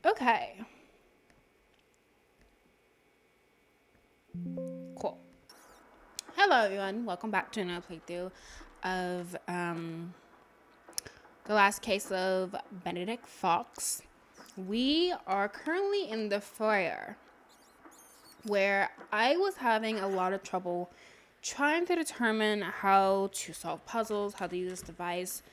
Okay. Cool. Hello, everyone. Welcome back to another playthrough of the last case of Benedict Fox. We are currently in the foyer where I was having a lot of trouble trying to determine how to solve puzzles, how to use this device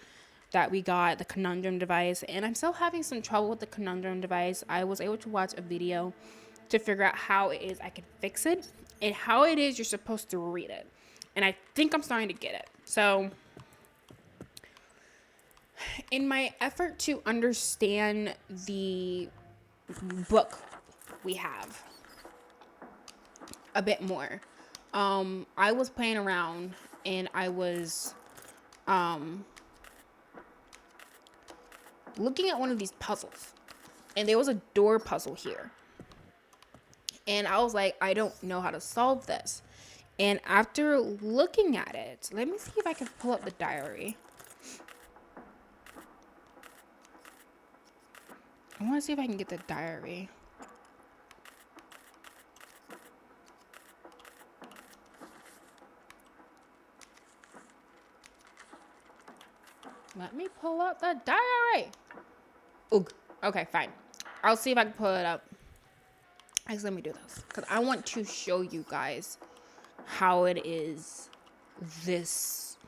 that we got, the conundrum device, and I'm still having some trouble with the conundrum device. I was able to watch a video to figure out how it is I can fix it and how it is you're supposed to read it. And I think I'm starting to get it. So, in my effort to understand the book we have a bit more, I was playing around and I was looking at one of these puzzles. And there was a door puzzle here. And I was like, I don't know how to solve this. And after looking at it, let me see if I can pull up the diary. I want to see if I can get the diary. Let me pull up the diary. Oog. Okay, fine. I'll see if I can pull it up. Actually, let me do this. Because I want to show you guys how it is this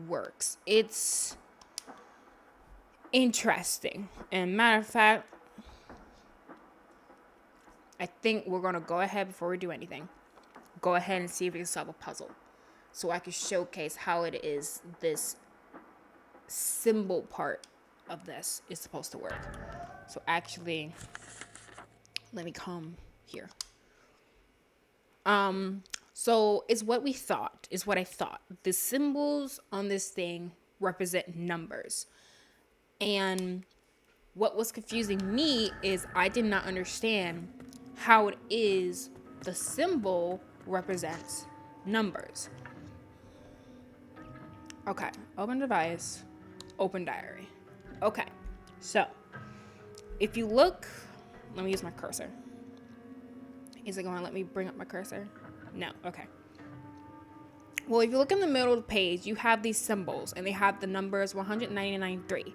works. It's interesting. And matter of fact, I think we're going to go ahead before we do anything. Go ahead and see if we can solve a puzzle. So I can showcase how it is this symbol part of this is supposed to work. So actually, let me come here. So it's what we thought, is what I thought. The symbols on this thing represent numbers. And what was confusing me is I did not understand how it is the symbol represents numbers. Okay, open device, open diary. Okay, so if you look, let me use my cursor. Is it going to let me bring up my cursor? No, okay. Well, if you look in the middle of the page, you have these symbols, and they have the numbers 199.3,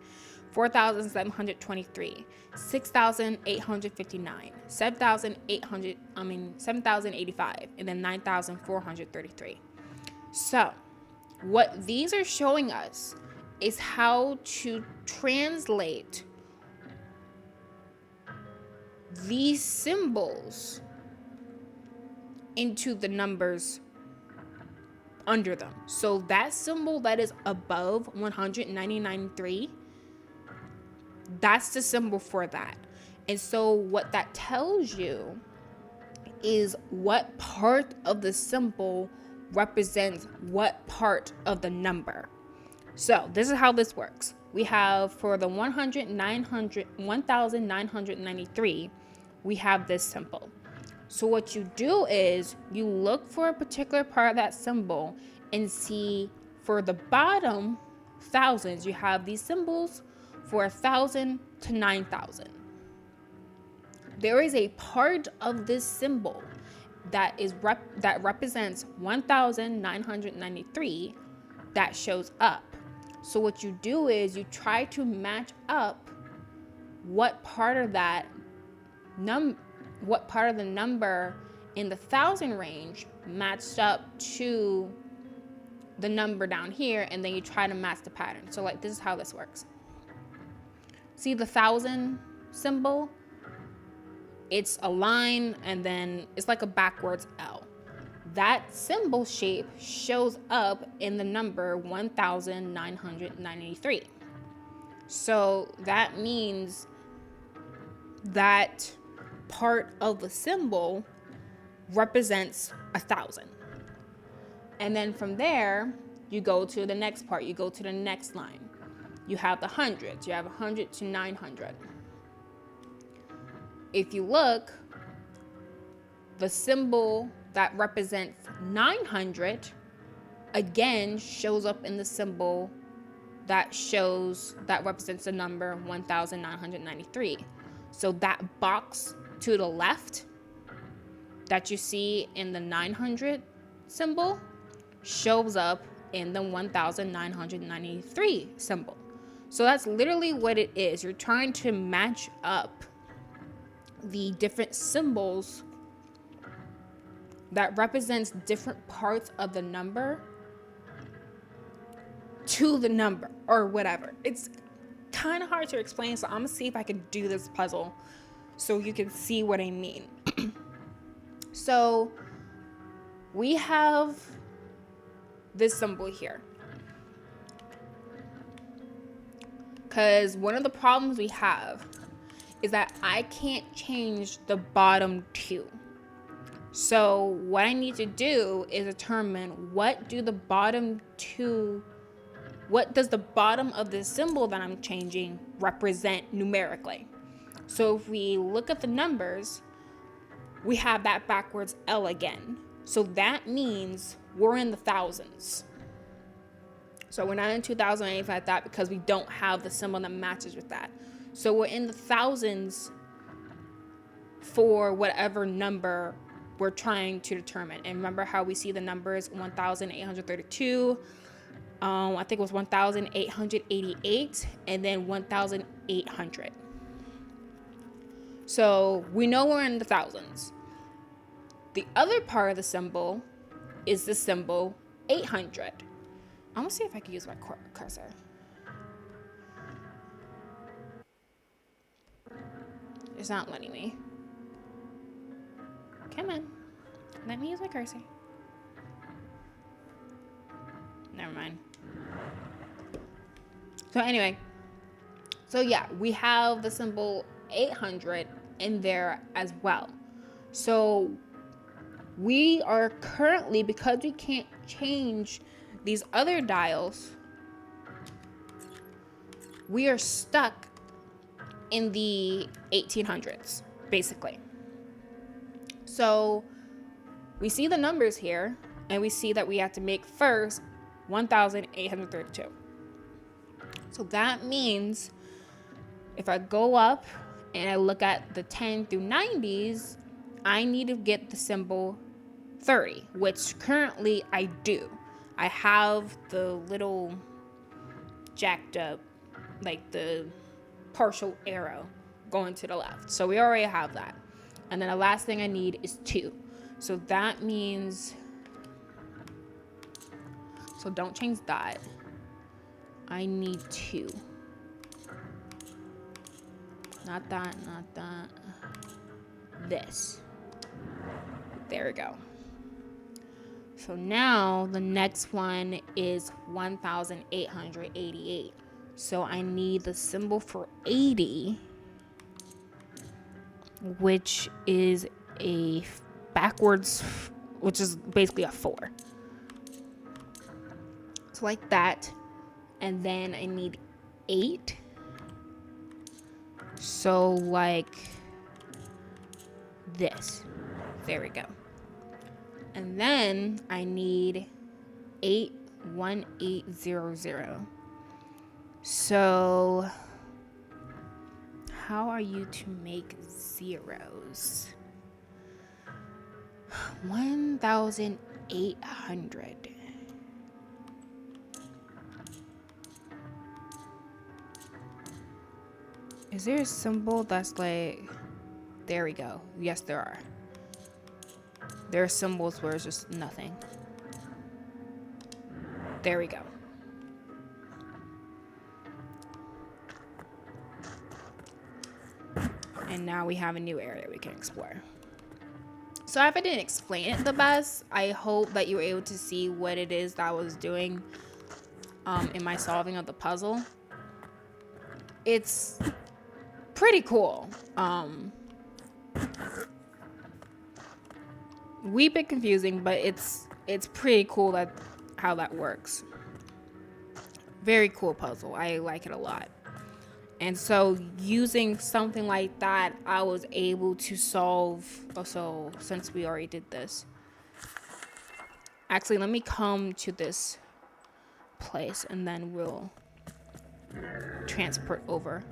4,723, 6,859, 7,085, and then 9,433. So, what these are showing us is how to translate these symbols into the numbers under them. So that symbol that is above 199.3, that's the symbol for that. And so what that tells you is what part of the symbol represents what part of the number. So this is how this works. We have for the 1,993, we have this symbol. So what you do is you look for a particular part of that symbol and see for the bottom thousands, you have these symbols for 1,000 to 9,000. There is a part of this symbol that represents 1,993 that shows up. So what you do is you try to match up what part of that what part of the number in the 1,000 range matched up to the number down here, and then you try to match the pattern. So like this is how this works. See the 1,000 symbol? It's a line and then it's like a backwards L. That symbol shape shows up in the number 1,993. So that means that part of the symbol represents 1,000. And then from there, you go to the next part. You go to the next line. You have the hundreds. You have 100 to 900. If you look, the symbol that represents 900 again shows up in the symbol that represents the number 1,993. So that box to the left that you see in the 900 symbol shows up in the 1993 symbol. So that's literally what it is. You're trying to match up the different symbols that represents different parts of the number to the number or whatever. It's kind of hard to explain, so I'm gonna see if I can do this puzzle so you can see what I mean. So we have this symbol here, because one of the problems we have is that I can't change the bottom two. So what I need to do is determine what does the bottom of this symbol that I'm changing represent numerically. So if we look at the numbers, we have that backwards L again. So that means we're in the thousands. So we're not in 2000 or anything like that because we don't have the symbol that matches with that. So we're in the thousands for whatever number we're trying to determine. And remember how we see the numbers 1,832, I think it was 1,888, and then 1,800. So we know we're in the thousands. The other part of the symbol is the symbol 800. I'm gonna see if I can use my cursor. It's not letting me. Come on. Let me use my cursor. Never mind. So anyway. So yeah, we have the symbol 800 in there as well. So we are currently, because we can't change these other dials, we are stuck in the 1800s, basically. So we see the numbers here, and we see that we have to make first 1,832. So that means if I go up and I look at the 10 through 90s, I need to get the symbol 30, which currently I do. I have the little jacked up, like the partial arrow going to the left. So we already have that. And then the last thing I need is 2. So that means, so don't change that. I need 2. Not that, not that. This. There we go. So now the next one is 1,888. So I need the symbol for 80, which is a backwards, which is basically a 4. So like that. And then I need 8. So like this. There we go. And then I need 81800. So how are you to make zeros? 1,800. Is there a symbol that's like, there we go. Yes, there are. There are symbols where it's just nothing. There we go. And now we have a new area we can explore. So if I didn't explain it the best, I hope that you were able to see what it is that I was doing in my solving of the puzzle. It's pretty cool. Wee bit confusing, but it's pretty cool that how that works. Very cool puzzle. I like it a lot. And so using something like that, I was able to solve. Also, since we already did this, actually, let me come to this place and then we'll transport over.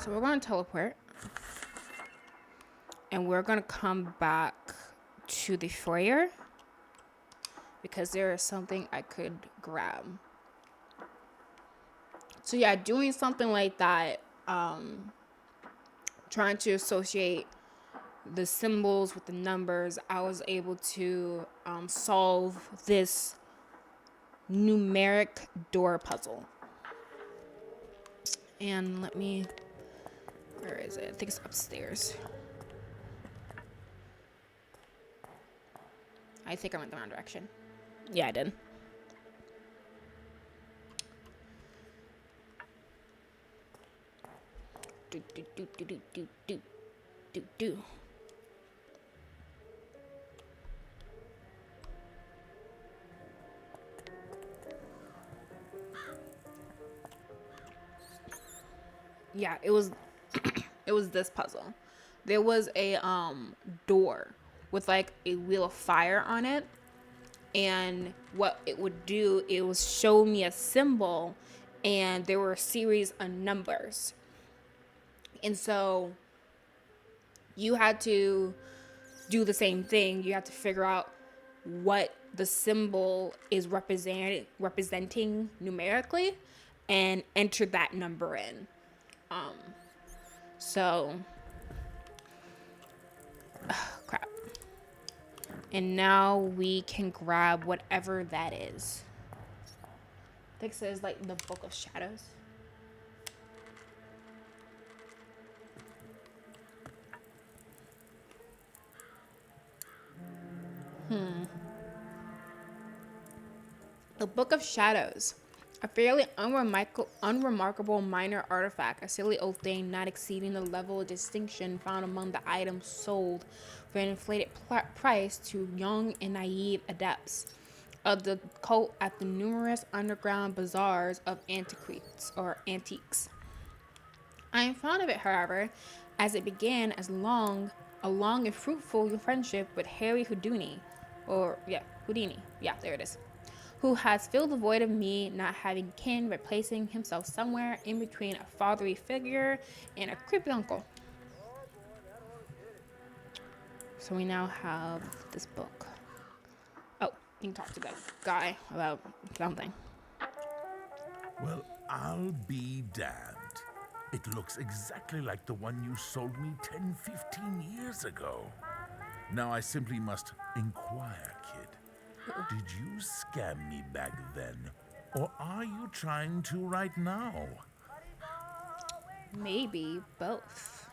So we're going to teleport. And we're going to come back to the foyer. Because there is something I could grab. So yeah, doing something like that. Trying to associate the symbols with the numbers. I was able to solve this numeric door puzzle. And let me... Where is it? I think it's upstairs. I think I went the wrong direction. Yeah, I did. Do. Yeah, it was it was this puzzle. There was a door with like a wheel of fire on it, and what it would do, it was show me a symbol, and there were a series of numbers, and so you had to do the same thing. You had to figure out what the symbol is representing numerically and enter that number in. Crap. And now we can grab whatever that is. I think it says like the Book of Shadows. The Book of Shadows. A fairly unremarkable minor artifact, a silly old thing not exceeding the level of distinction found among the items sold for an inflated price to young and naive adepts of the cult at the numerous underground bazaars of antiques. I am fond of it, however, as it began as a long and fruitful friendship with Houdini. Yeah, there it is. Who has filled the void of me not having kin by placing himself somewhere in between a fatherly figure and a creepy uncle. So we now have this book. Oh, you can talk to that guy about something. Well, I'll be damned. It looks exactly like the one you sold me 10, 15 years ago. Now I simply must inquire, kid. Did you scam me back then? Or are you trying to right now? Maybe both.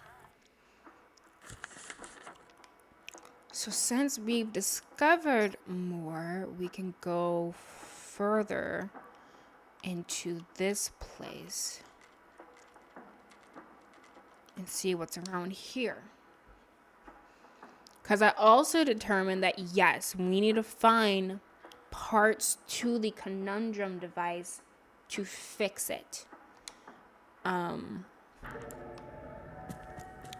So since we've discovered more, we can go further into this place and see what's around here. Because I also determined that, yes, we need to find parts to the conundrum device to fix it.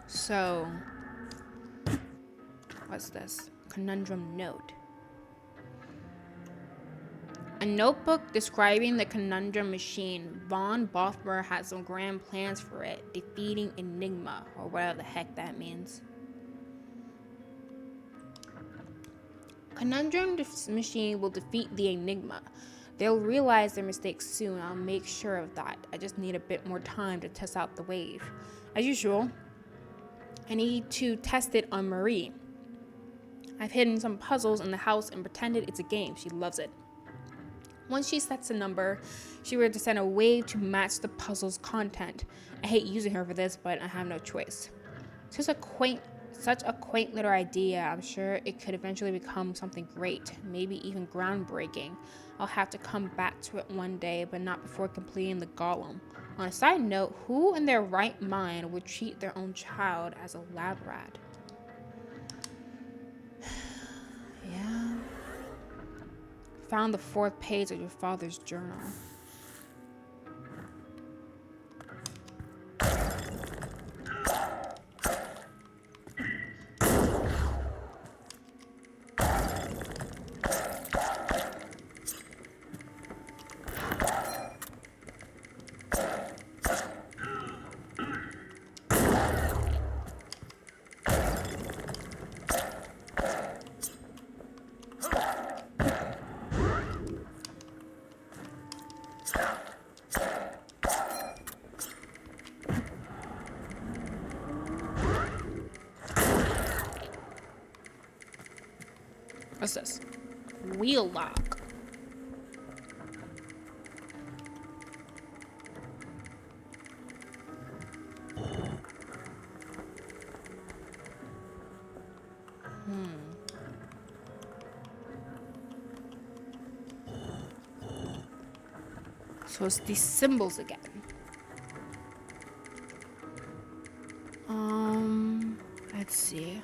So, what's this? Conundrum note. A notebook describing the conundrum machine. Von Bothmer had some grand plans for it, defeating Enigma, or whatever the heck that means. Conundrum machine will defeat the Enigma. They'll realize their mistakes soon. I'll make sure of that. I just need a bit more time to test out the wave. As usual, I need to test it on Marie. I've hidden some puzzles in the house and pretended it's a game. She loves it. Once she sets a number, she will send a wave to match the puzzle's content. I hate using her for this, but I have no choice. Such a quaint little idea. I'm sure it could eventually become something great, maybe even groundbreaking. I'll have to come back to it one day, but not before completing the golem. On a side note, who in their right mind would treat their own child as a lab rat? Yeah. Found the 4th page of your father's journal. What's this? Wheel lock. So it's these symbols again. Let's see.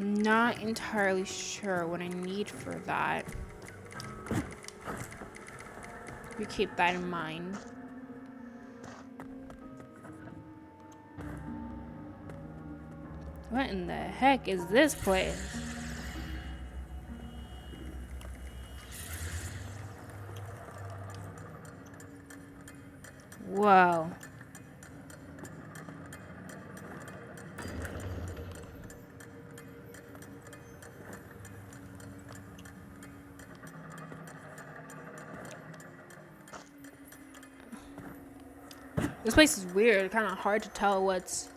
Not entirely sure what I need for that. You keep that in mind. What in the heck is this place? Whoa. This place is weird. Kind of hard to tell what's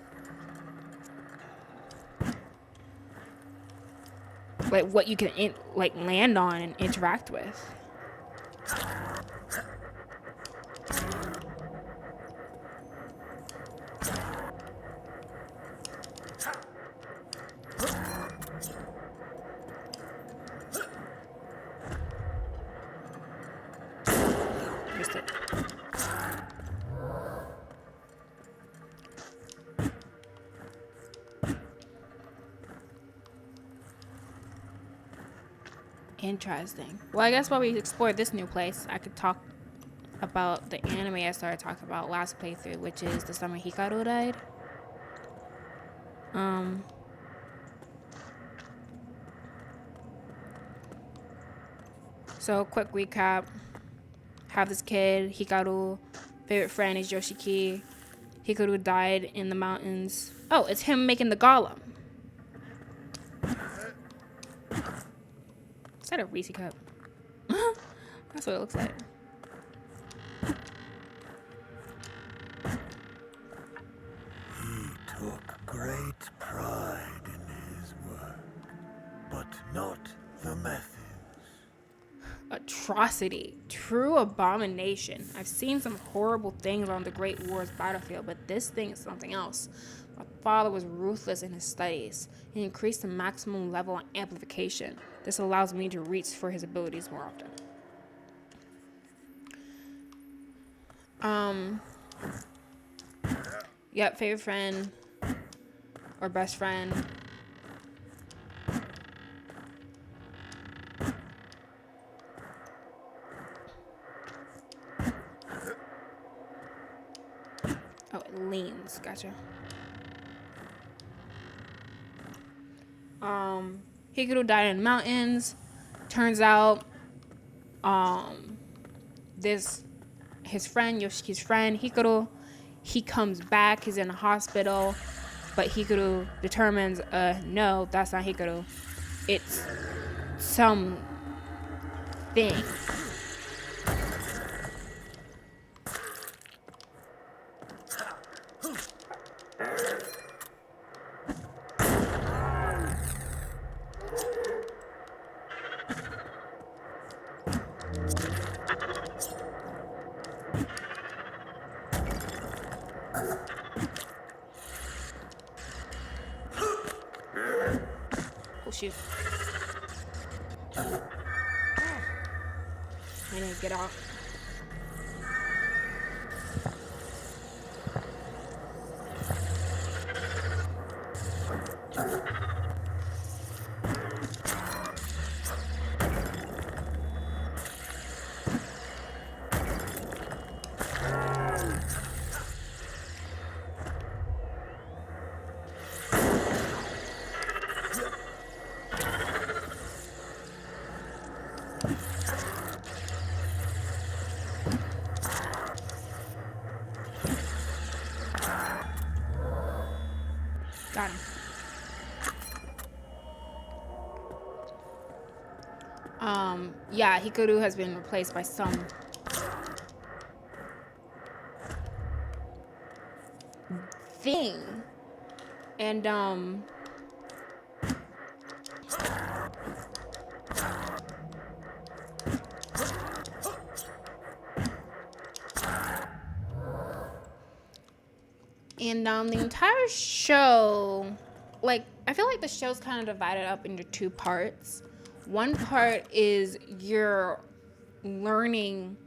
like what you can like land on and interact with. Missed it. Interesting. Well, I guess while we explore this new place, I could talk about the anime I started talking about last playthrough, which is the summer Hikaru died. So quick recap. Have this kid, Hikaru, favorite friend is Yoshiki. Hikaru died in the mountains. Oh, it's him making the golem. Is that a Reese cup? That's what it looks like. He took great pride in his work, but not the methods. Atrocity. True abomination. I've seen some horrible things on the Great War's battlefield, but this thing is something else. My father was ruthless in his studies. He increased the maximum level on amplification. This allows me to reach for his abilities more often. Yep, favorite friend or best friend. Oh, it leans. Gotcha. Hikaru died in the mountains. Turns out, his friend, Yoshiki's friend, Hikaru, he comes back. He's in the hospital, but Hikaru determines, no, that's not Hikaru. It's some thing. Oh, shoot. I need to get out. Got him. Yeah, Hikaru has been replaced by some thing. And, the entire show, like, I feel like the show's kind of divided up into two parts. One part is you're learning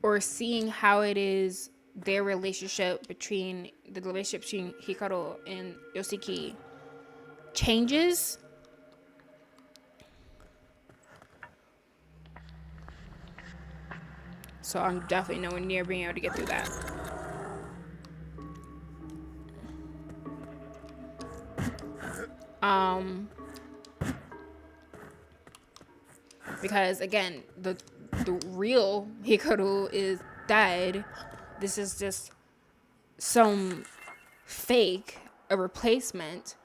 or seeing how it is their relationship between Hikaru and Yoshiki changes. So I'm definitely nowhere near being able to get through that. Because again, the real Hikaru is dead. This is just some fake, a replacement,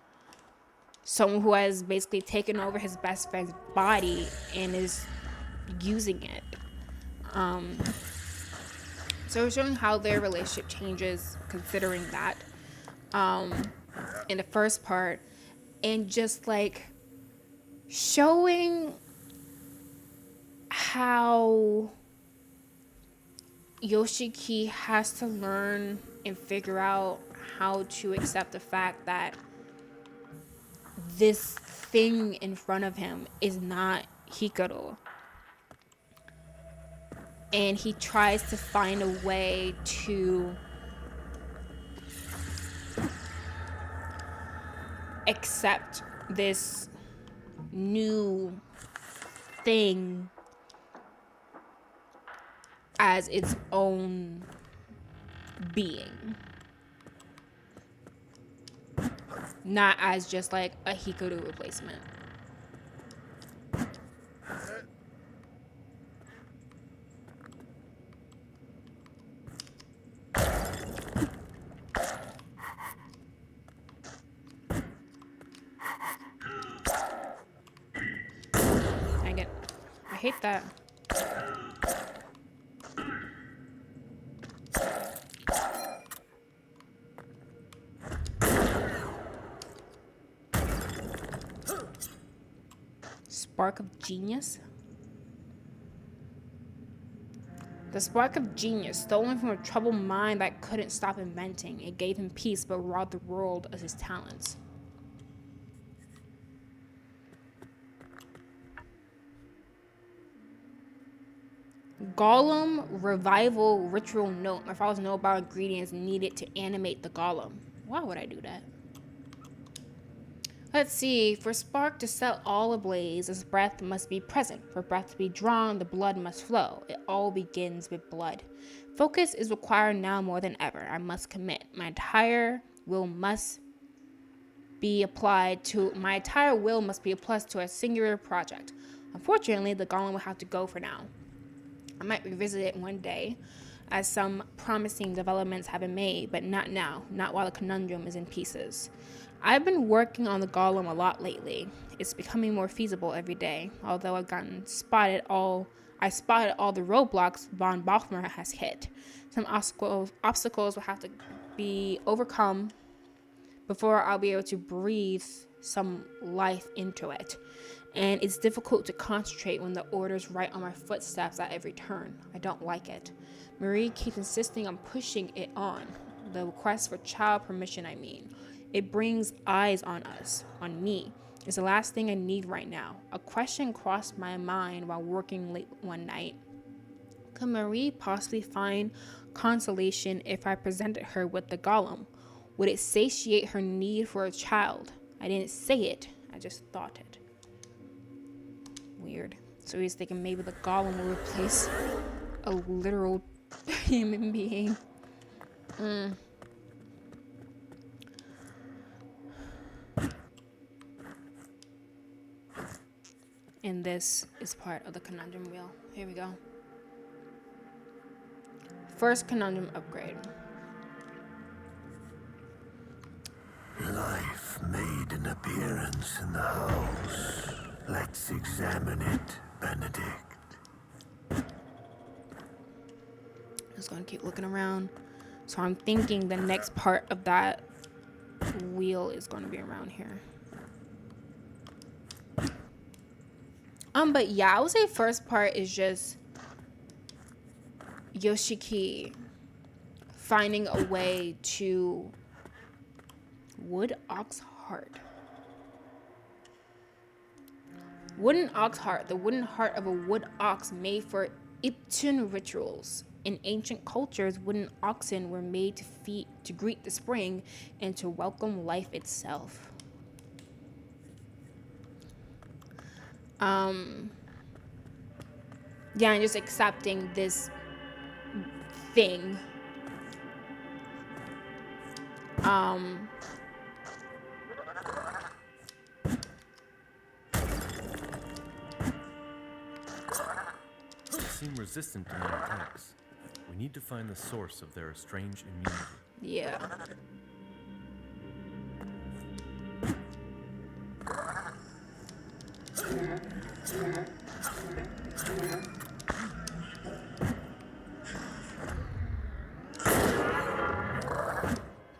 someone who has basically taken over his best friend's body and is using it. So it's showing how their relationship changes considering that in the first part, and just like showing how Yoshiki has to learn and figure out how to accept the fact that this thing in front of him is not Hikaru. And he tries to find a way to accept this new thing as its own being, not as just like a Hikaru replacement. I hate that. Spark of genius? The spark of genius, stolen from a troubled mind that couldn't stop inventing. It gave him peace but robbed the world of his talents. Golem revival ritual note. My father's know about ingredients needed to animate the golem. Why would I do that? Let's see. For spark to set all ablaze, its breath must be present. For breath to be drawn, the blood must flow. It all begins with blood. Focus is required now more than ever. I must commit. My entire will must be applied to a singular project. Unfortunately, the golem will have to go for now. I might revisit it one day, as some promising developments have been made, but not now, not while the conundrum is in pieces. I've been working on the golem a lot lately. It's becoming more feasible every day, although I spotted all the roadblocks von Bothmer has hit. Some obstacles will have to be overcome before I'll be able to breathe some life into it. And it's difficult to concentrate when the order's right on my footsteps at every turn. I don't like it. Marie keeps insisting on pushing it on. The request for child permission, I mean. It brings eyes on us, on me. It's the last thing I need right now. A question crossed my mind while working late one night. Could Marie possibly find consolation if I presented her with the golem? Would it satiate her need for a child? I didn't say it, I just thought it. Weird. So he's thinking maybe the golem will replace a literal human being. And this is part of the conundrum wheel. Here we go. First conundrum upgrade. Life made an appearance in the house. Let's examine it, Benedict. Just gonna keep looking around. So I'm thinking the next part of that wheel is gonna be around here. But yeah, I would say first part is just Yoshiki finding a way to wood ox heart. Wooden ox heart, the wooden heart of a wood ox made for Iptun rituals. In ancient cultures, wooden oxen were made to greet the spring and to welcome life itself. Yeah, and just accepting this thing. Seem resistant to my attacks. We need to find the source of their strange immunity. Yeah.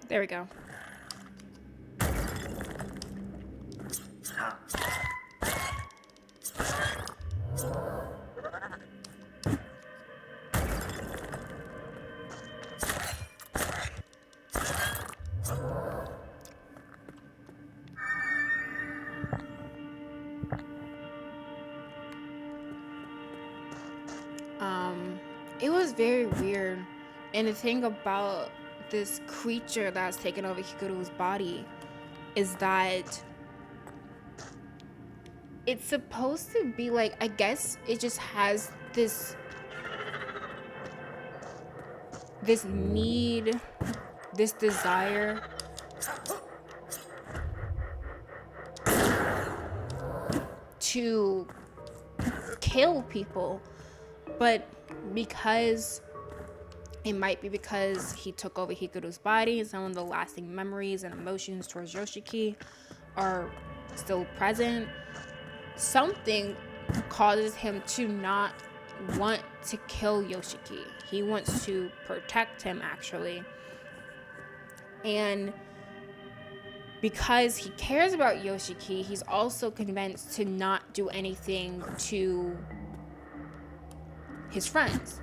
There we go. It was very weird. And the thing about this creature that's taken over Hikaru's body is that it's supposed to be like, I guess it just has this need, this desire to kill people. But because it might be because he took over Hikaru's body and some of the lasting memories and emotions towards Yoshiki are still present, something causes him to not want to kill Yoshiki. He wants to protect him, actually. And because he cares about Yoshiki, he's also convinced to not do anything to his friends.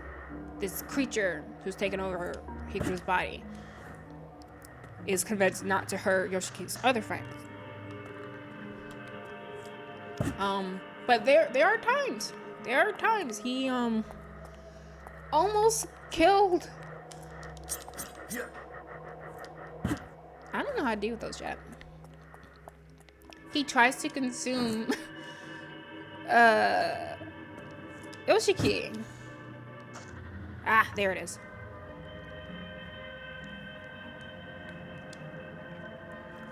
This creature who's taken over Hikaru's body is convinced not to hurt Yoshiki's other friends. But there are times he almost killed. I don't know how to deal with those yet. He tries to consume Yoshiki. Ah, there it is.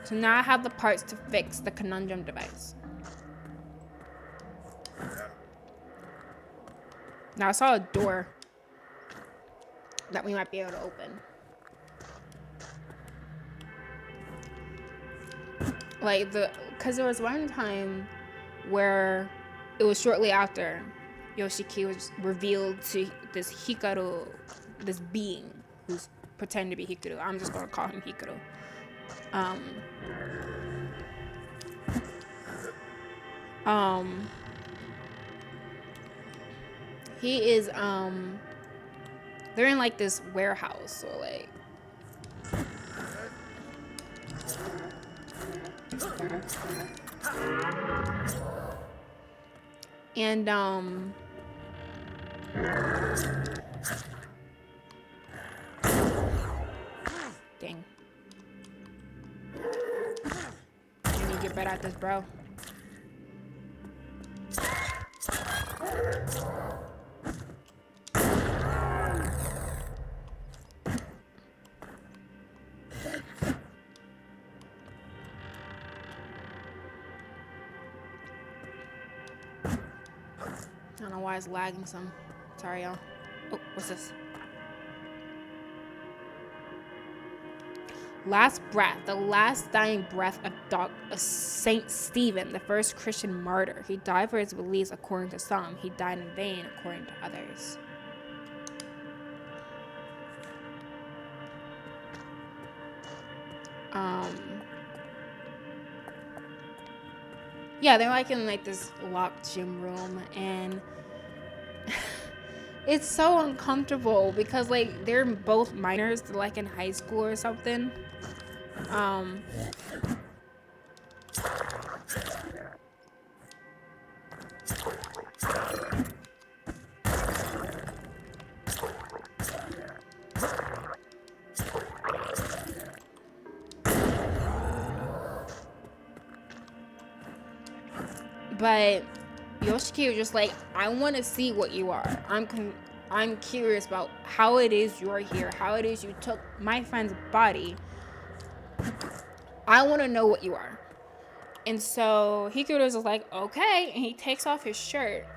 So now I have the parts to fix the conundrum device. Now I saw a door that we might be able to open. Like because there was one time where it was shortly after Yoshiki was revealed to this Hikaru, this being who's pretending to be Hikaru. I'm just gonna call him Hikaru. He is they're in like this warehouse or like And dang. You need to get better at this, bro. I don't know why it's lagging some. Sorry, y'all. Oh, what's this? Last breath, the last dying breath of Saint Stephen, the first Christian martyr. He died for his beliefs according to some. He died in vain according to others. Yeah, they're like in like this locked gym room, and it's so uncomfortable because like they're both minors, they're like in high school or something. But Yoshiki was just like, I want to see what you are. I'm curious about how it is you're here, how it is you took my friend's body. I want to know what you are. And so Hikaru was like, okay, and he takes off his shirt.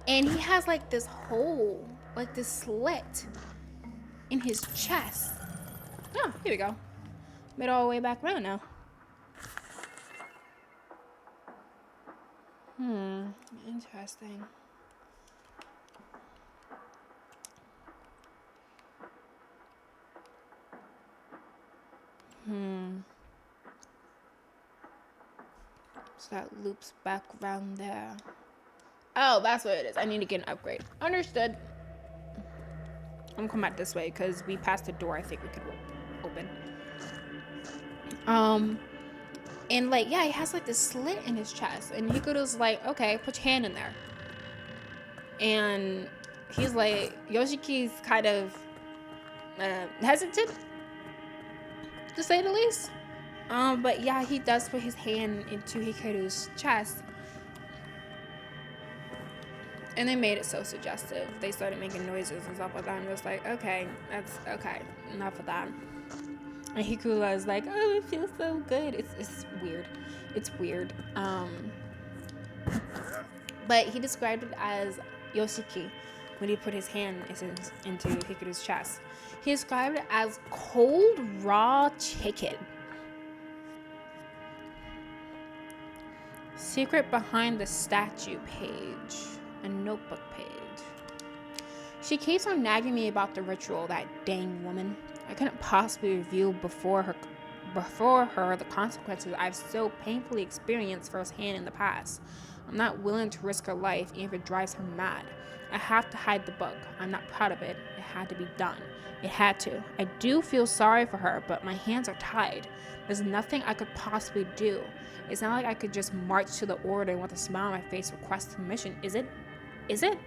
And he has like this hole, like this slit in his chest. Oh, here we go. Made it all the way back around now. Interesting. So that loops back around there. Oh, that's what it is. I need to get an upgrade. Understood. I'm gonna come back this way because we passed the door I think we could open. And like, yeah, he has like this slit in his chest, and Hikaru's like, okay, put your hand in there. And he's like, Yoshiki's kind of hesitant, to say the least. But yeah, he does put his hand into Hikaru's chest. And they made it so suggestive. They started making noises and stuff like that. And it was like, okay, that's okay, enough of that. And Hikaru was like, oh, it feels so good. It's weird. It's weird. But he described it as Yoshiki when he put his hand into Hikaru's chest. He described it as cold, raw chicken. Secret behind the statue page. A notebook page. She keeps on nagging me about the ritual, that dang woman. I couldn't possibly reveal before her the consequences I've so painfully experienced firsthand in the past. I'm not willing to risk her life even if it drives her mad. I have to hide the book. I'm not proud of it. It had to be done. It had to. I do feel sorry for her, but my hands are tied. There's nothing I could possibly do. It's not like I could just march to the order and with a smile on my face request permission. Is it? Is it?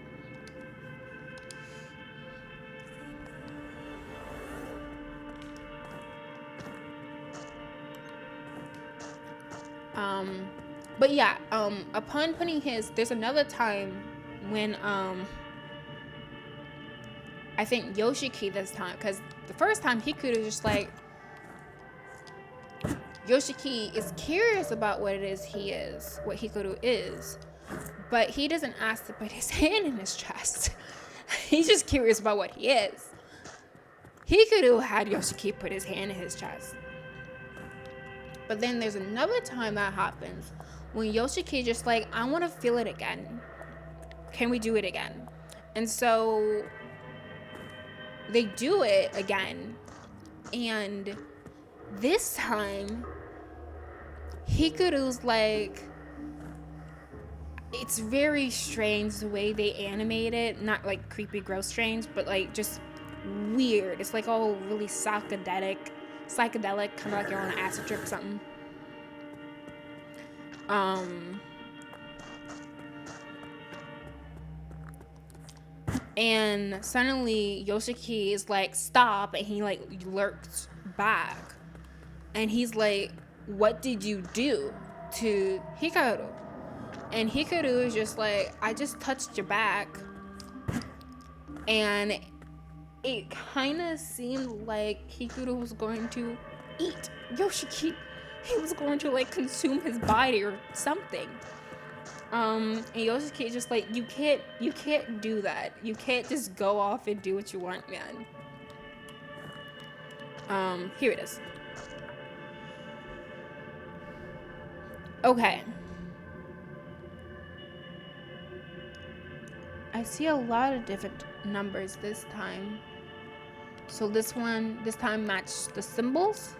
But yeah, upon putting there's another time when, I think Yoshiki this time, because the first time Hikaru was just like, Yoshiki is curious about what it is what Hikaru is, but he doesn't ask to put his hand in his chest. He's just curious about what he is. Hikaru had Yoshiki put his hand in his chest. But then there's another time that happens when Yoshiki just like, I want to feel it again. Can we do it again? And so they do it again. And this time, Hikaru's like, it's very strange the way they animate it. Not like creepy, gross strange, but like just weird. It's like all really psychedelic psychedelic, kind of like you're on an acid trip or something. And suddenly Yoshiki is like, stop, and he like lurks back. And he's like, what did you do to Hikaru? And Hikaru is just like, I just touched your back. And it kind of seemed like Hikaru was going to eat Yoshiki. He was going to like consume his body or something. And Yoshiki is just like, you can't do that. You can't just go off and do what you want, man. Here it is. Okay. I see a lot of different numbers this time. So this time matched the symbols.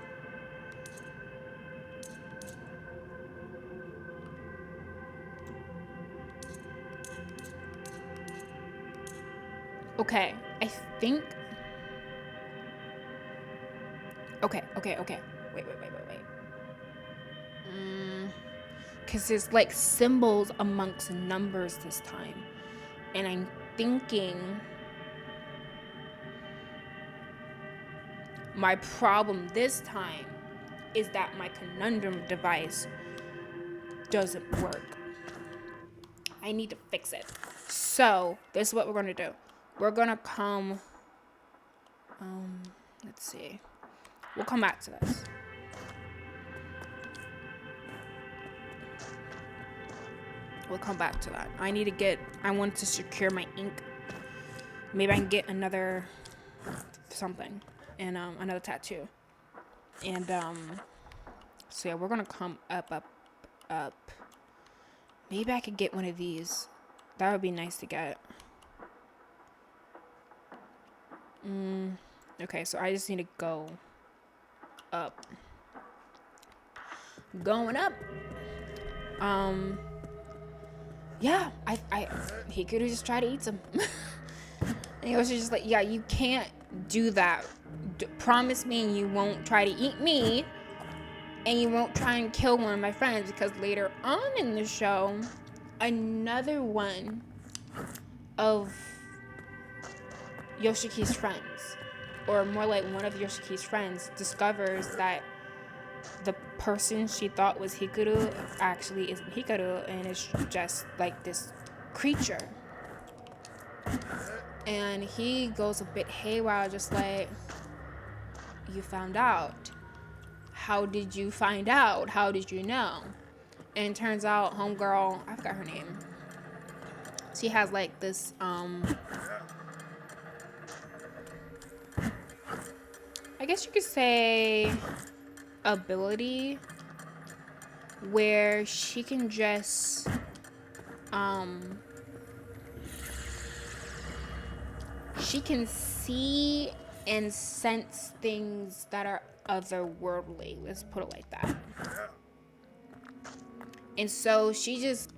Okay, I think. Okay. Wait. Because there's like symbols amongst numbers this time. And I'm thinking my problem this time is that my conundrum device doesn't work. I need to fix it. So this is what we're gonna do. We're gonna come. Let's see. We'll come back to this. We'll come back to that. I want to secure my ink. Maybe I can get another something and another tattoo. And so yeah, we're gonna come up. Maybe I could get one of these. That would be nice to get. Okay, so I just need to go up. Going up. Yeah, he could have just tried to eat some. And he was just like, yeah, you can't do that. Promise me you won't try to eat me, and you won't try and kill one of my friends, because later on in the show, another one of Yoshiki's friends, or more like one of Yoshiki's friends, discovers that the person she thought was Hikaru actually isn't Hikaru, and it's just like this creature. And he goes a bit haywire, just like, you found out. How did you find out? How did you know? And turns out homegirl, I forgot her name. She has like this I guess you could say ability where she can just she can see and sense things that are otherworldly. Let's put it like that. And so she just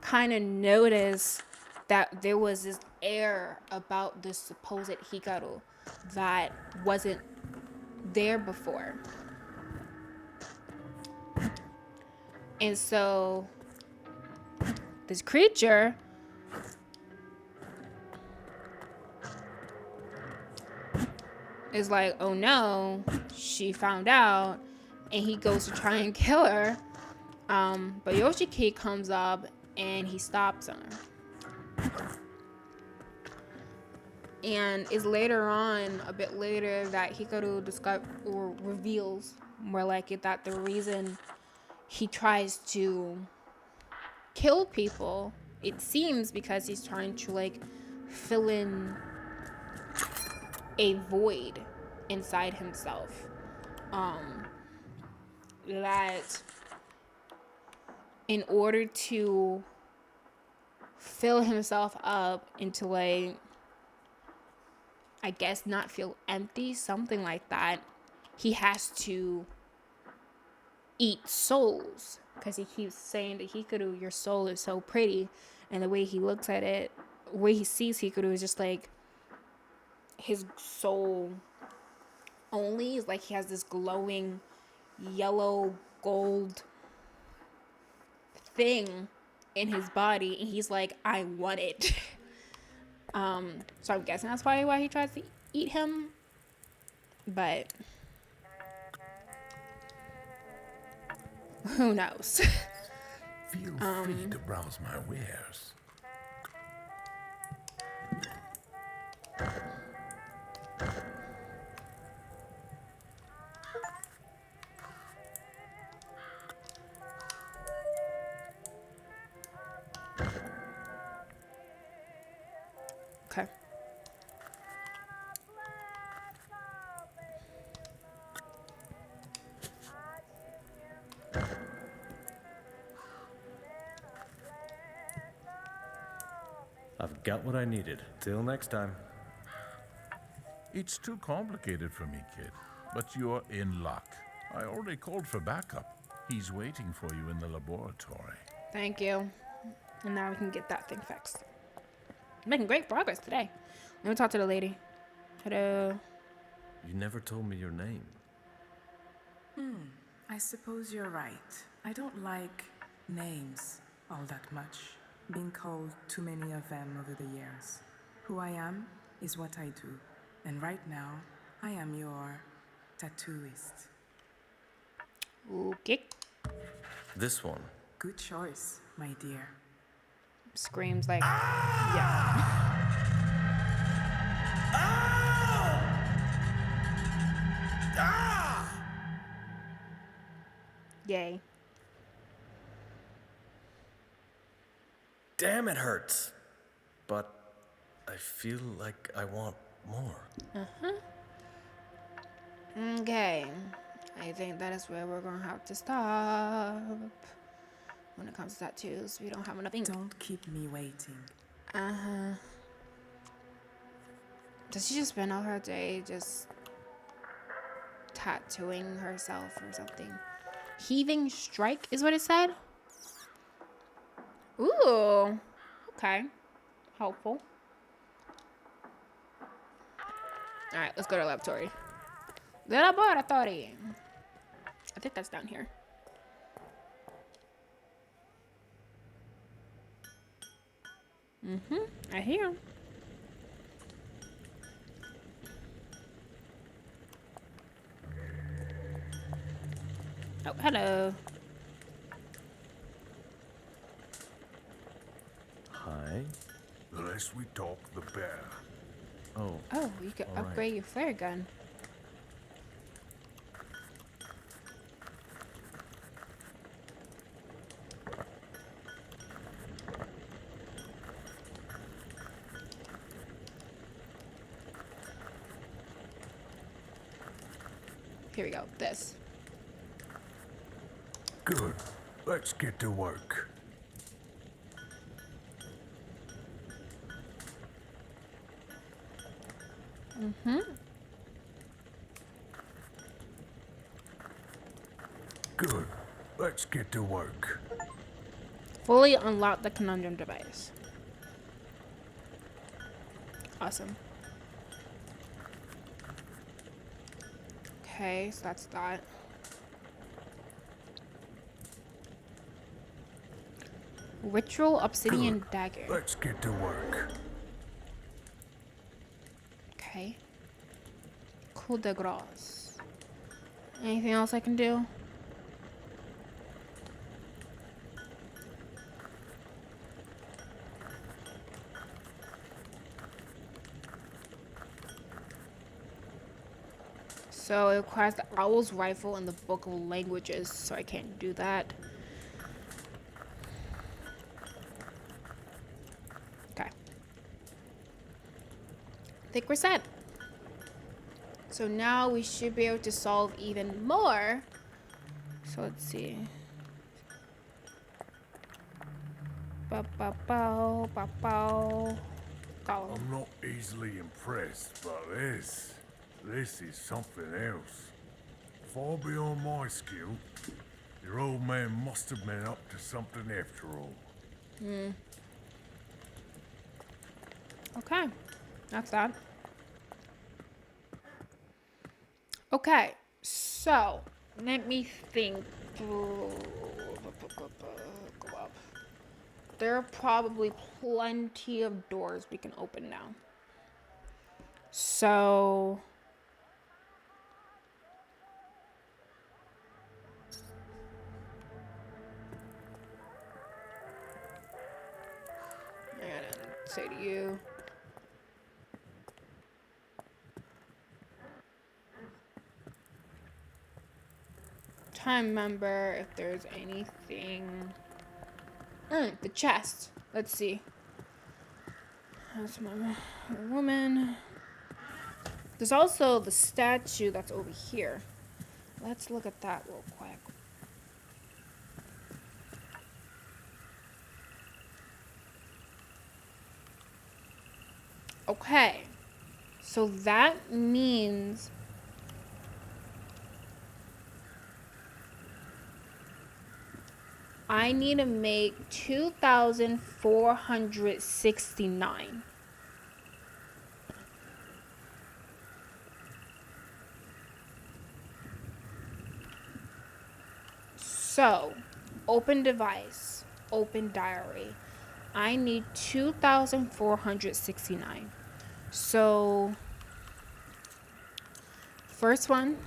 kind of noticed that there was this air about this supposed Hikaru that wasn't there before. And so this creature is like, oh no, she found out, and he goes to try and kill her. But Yoshiki comes up and he stops her. And it's later on, a bit later, that Hikaru reveals, more like it, that the reason he tries to kill people, it seems, because he's trying to like fill in a void inside himself. That in order to fill himself up into, like, I guess not feel empty, something like that, he has to eat souls, because he keeps saying to Hikaru, your soul is so pretty, and the way he looks at it, the way he sees Hikaru is just like his soul only is like he has this glowing yellow gold thing in his body, and he's like, I want it. So I'm guessing that's probably why he tries to eat him. But who knows? Feel free to browse my wares. Okay. I've got what I needed. Till next time. It's too complicated for me, kid. But you're in luck. I already called for backup. He's waiting for you in the laboratory. Thank you. And now we can get that thing fixed. Making great progress today. Let me talk to the lady. Hello. You never told me your name. I suppose you're right. I don't like names all that much. Being called too many of them over the years. Who I am is what I do. And right now, I am your tattooist. Okay. This one. Good choice, my dear. Screams like, yeah. Yay. Damn, it hurts. But I feel like I want more. Okay. I think that is where we're gonna have to stop. When it comes to tattoos, we don't have enough ink. Don't keep me waiting. Does she just spend all her day just tattooing herself or something? Heaving strike is what it said? Ooh. Okay. Helpful. Alright, let's go to the laboratory. The laboratory. I think that's down here. I hear him. Oh, hello. Hi. The less we talk, the better. Oh. Oh, you could All right. upgrade your flare gun. Here we go. This. Good. Let's get to work. Good. Let's get to work. Fully unlock the conundrum device. Awesome. Okay, so that's that. Ritual obsidian Good. dagger. Let's get to work. Okay. Coup de grace. Anything else I can do? So it requires the owl's rifle and the book of languages, so I can't do that. Okay. I think we're set. So now we should be able to solve even more. So let's see. Ba-ba-bow, ba-bow. Go. I'm not easily impressed, but this is something else. Far beyond my skill. Your old man must have been up to something after all. Okay. That's that. Okay, so let me think. Go up. There are probably plenty of doors we can open now. So I gotta say to you, trying to remember if there's anything. The chest. Let's see. That's my woman. There's also the statue that's over here. Let's look at that real quick. Okay. So that means I need to make 2,469. So, open device, open diary. I need 2,469. So, first one,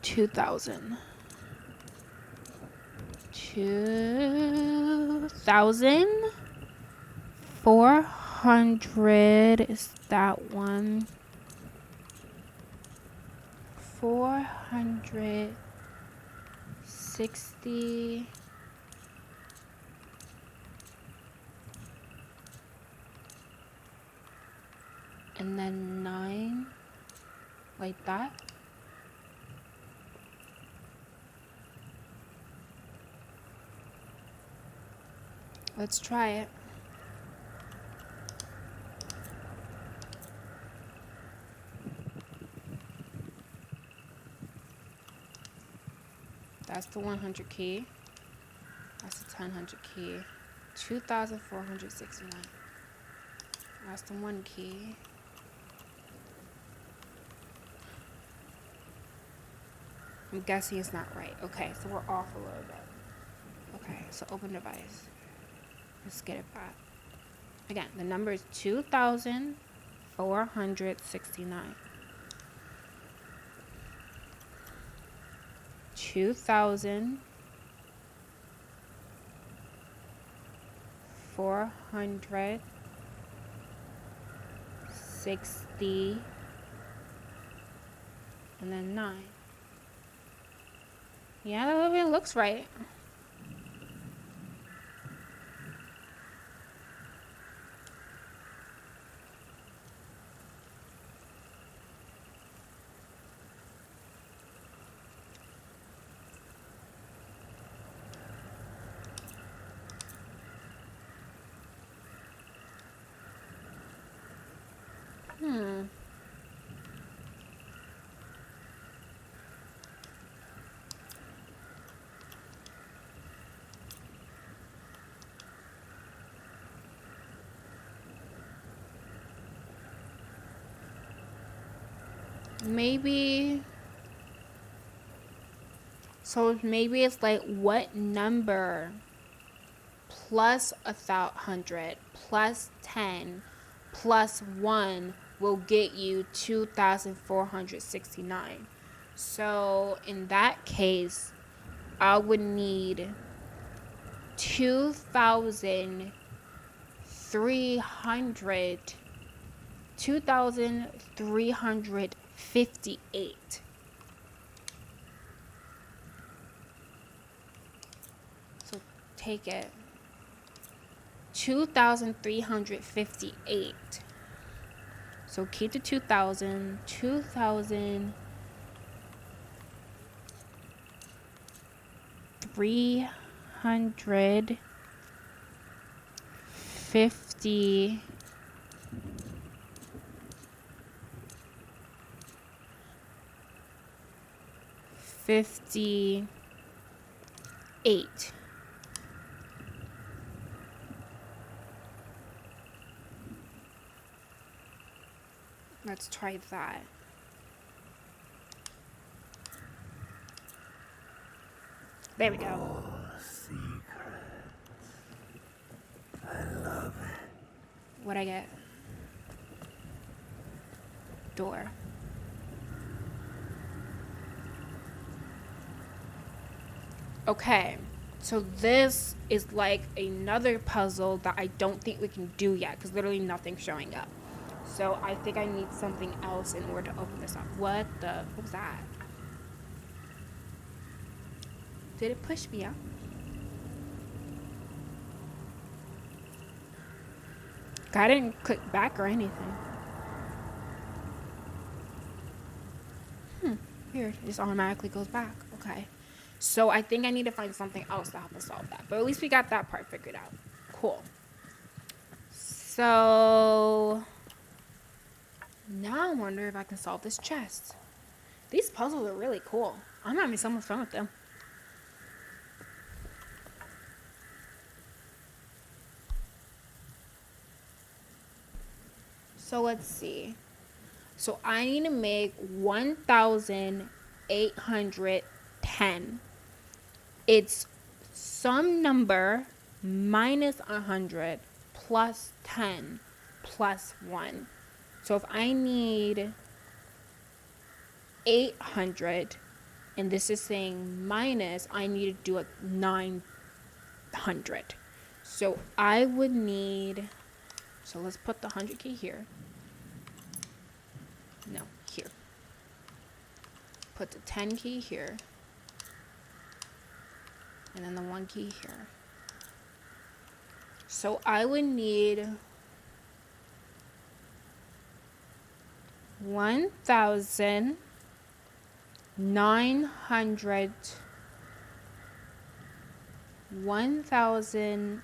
2,000. 2,400 is that one. 460. And then 9. Like that. Let's try it. That's the 100 key. That's the 1000 key. 2,469. That's the 1 key. I'm guessing it's not right. Okay, so we're off a little bit. Okay, so open device. Let's get it back. Again, the number is 2,469. 2,460 and then 9. Yeah, that even looks right. Maybe. So maybe it's like what number plus 1,100 plus 10 plus 1 will get you 2,469. So in that case, I would need 2,300 2,358. So take it. 2,358. So keep the 2,000. 2,350. 58. Let's try that. There we go. What'd I get? Door. Okay, so this is like another puzzle that I don't think we can do yet because literally nothing's showing up. So I think I need something else in order to open this up. What was that? Did it push me out? I didn't click back or anything. Weird. It just automatically goes back. Okay. So I think I need to find something else to help us solve that. But at least we got that part figured out. Cool. So now I wonder if I can solve this chest. These puzzles are really cool. I'm having so much fun with them. So let's see. So I need to make 1,810. It's some number minus 100 plus 10 plus 1. So if I need 800 and this is saying minus, I need to do a 900. So I would need, so let's put the 100 key here. No, here. Put the 10 key here. And then the 1 key here. So I would need 1,900. 1,000.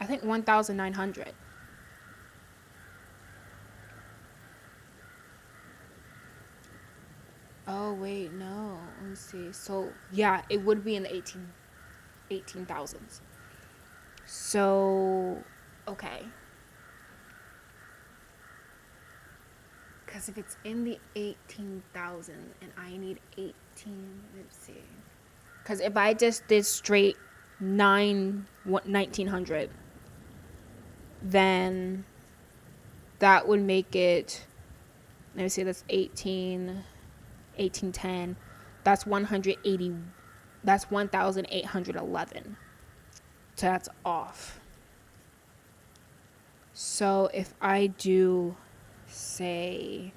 I think 1,900. Oh, wait, no. Let me see. So, yeah, it would be in the 18,000s. So, okay. Because if it's in the 18,000 and I need 18, let's see. Because if I just did straight 1900, then that would make it, let me see, that's 1810. That's 180. That's 1,811. So that's off. So if I do, say,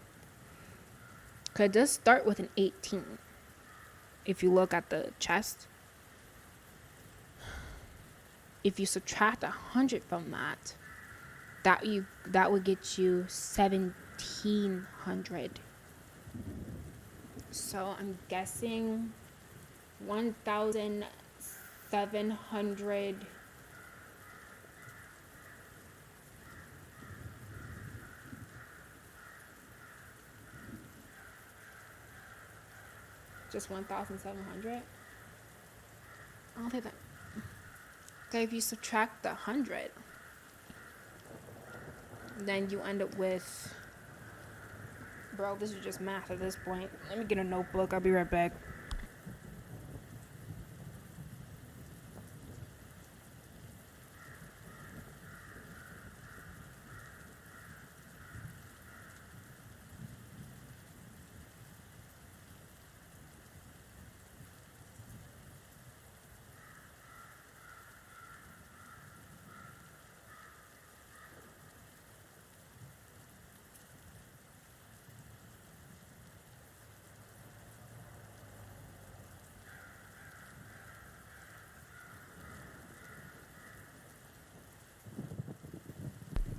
because it does start with an 18. If you look at the chest, if you subtract 100 from that, that would get you 1,700. So I'm guessing 1,700. Just 1,700. I don't think that. Okay, if you subtract the 100, then you end up with. Bro, this is just math at this point. Let me get a notebook. I'll be right back.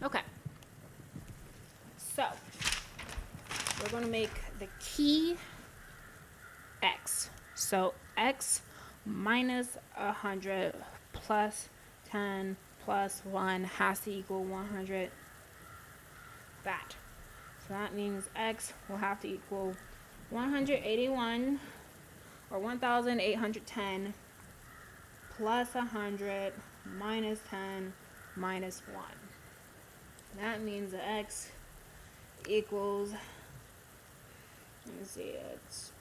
Okay. So, we're going to make the key x. So, x minus 100 plus 10 plus 1 has to equal 100. That. So, that means x will have to equal 181 or 1,810 plus 100 minus 10 minus 1. That means the x equals Let me see. It's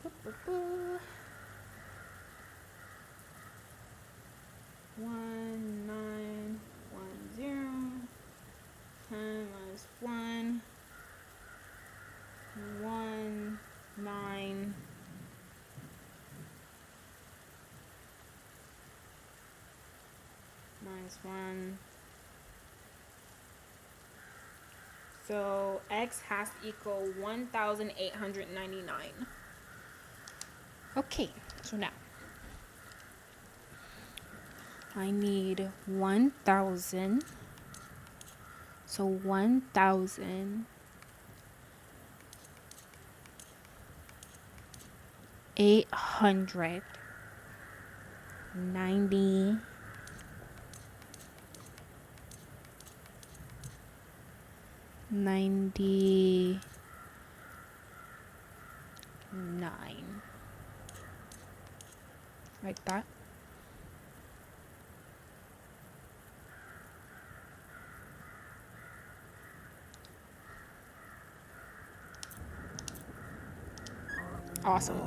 1910 minus 119 minus 1. So x has to equal 1,899. Okay, so now I need 1,000. So 1,890 99 like that. Awesome.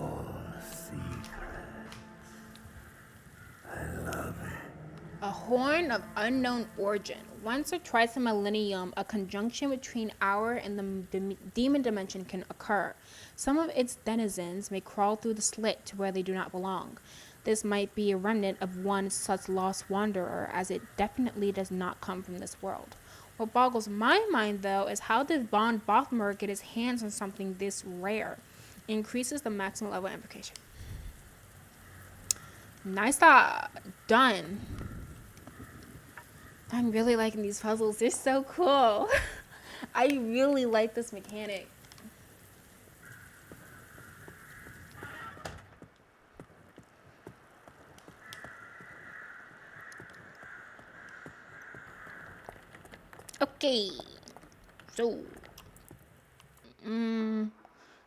A horn of unknown origin. Once or twice a millennium, a conjunction between our and the demon dimension can occur. Some of its denizens may crawl through the slit to where they do not belong. This might be a remnant of one such lost wanderer, as it definitely does not come from this world. What boggles my mind, though, is how did Von Bothmer get his hands on something this rare? It increases the maximum level of invocation. Nice job. Done. I'm really liking these puzzles. They're so cool. I really like this mechanic. Okay. So,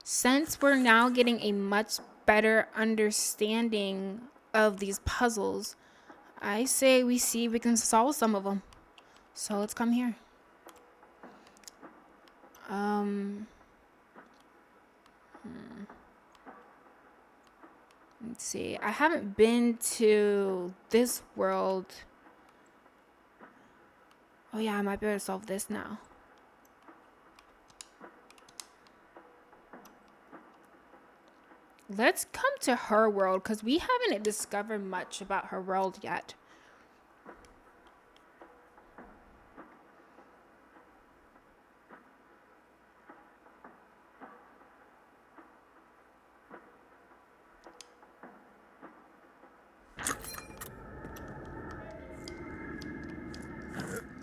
since we're now getting a much better understanding of these puzzles, I say we see if we can solve some of them. So let's come here. Let's see. I haven't been to this world. Oh yeah, I might be able to solve this now. Let's come to her world because we haven't discovered much about her world yet.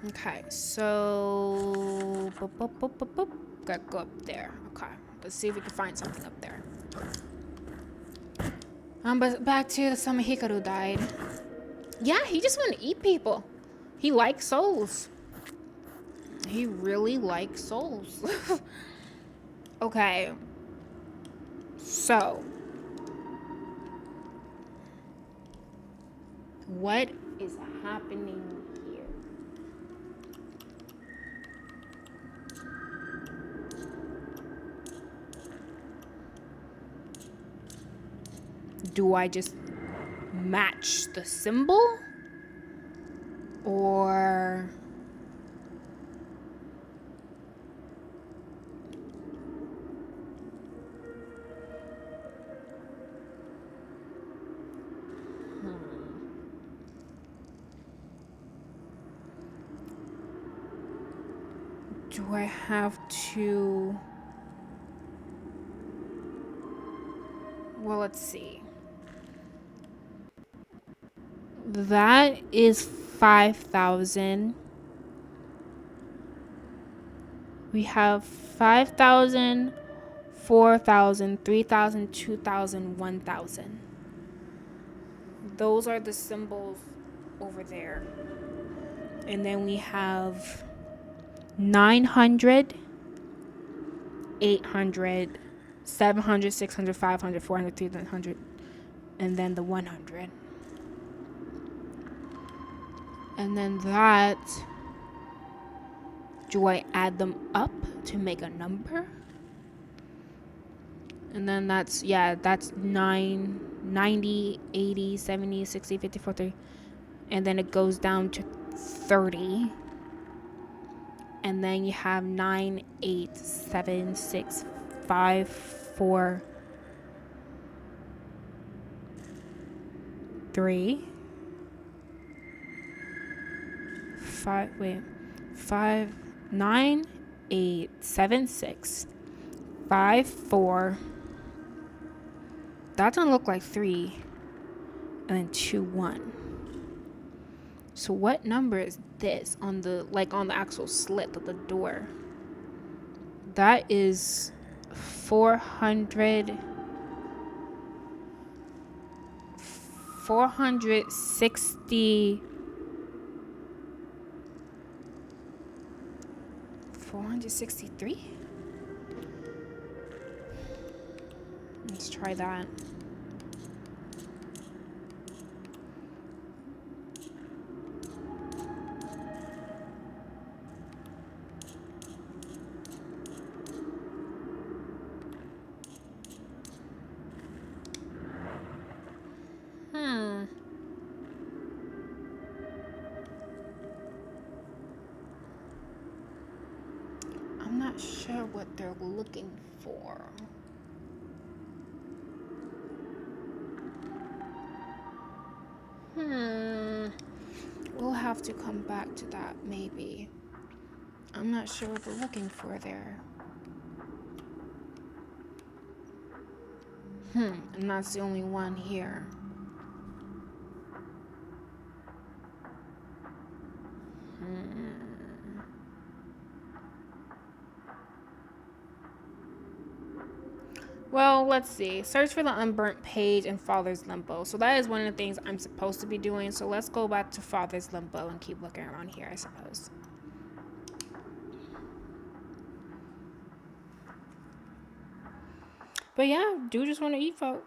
Okay, so gotta go up there. Okay, let's see if we can find something up there. But back to the summer Hikaru died. Yeah, he just want to eat people. He likes souls. He really likes souls. Okay. So, what is happening here? Do I just match the symbol? Or do I have to? Well, let's see. That is 5,000. We have 5,000, 4,000, 3,000, 2,000, 1,000. Those are the symbols over there. And then we have 900, 800, 700, 600, 500, 400, 300, and then the 100. And then that, do I add them up to make a number? And then that's, yeah, that's 9, 90, 80, 70, 60, 50, 40. And then it goes down to 30. And then you have 9, 8, 7, 6, 5, 4, 3, 5, wait, 5, 9, 8, 7, 6, 5, 4. That doesn't look like 3. And then 2, 1. So what number is this on the, like, on the actual slit of the door? That is 400, 460, 463. Let's try that. I'm not sure what they're looking for. We'll have to come back to that, maybe. I'm not sure what they're looking for there. And that's the only one here. Well, let's see. Search for the unburnt page in Father's Limbo. So that is one of the things I'm supposed to be doing. So let's go back to Father's Limbo and keep looking around here, I suppose. But yeah, do just want to eat folk.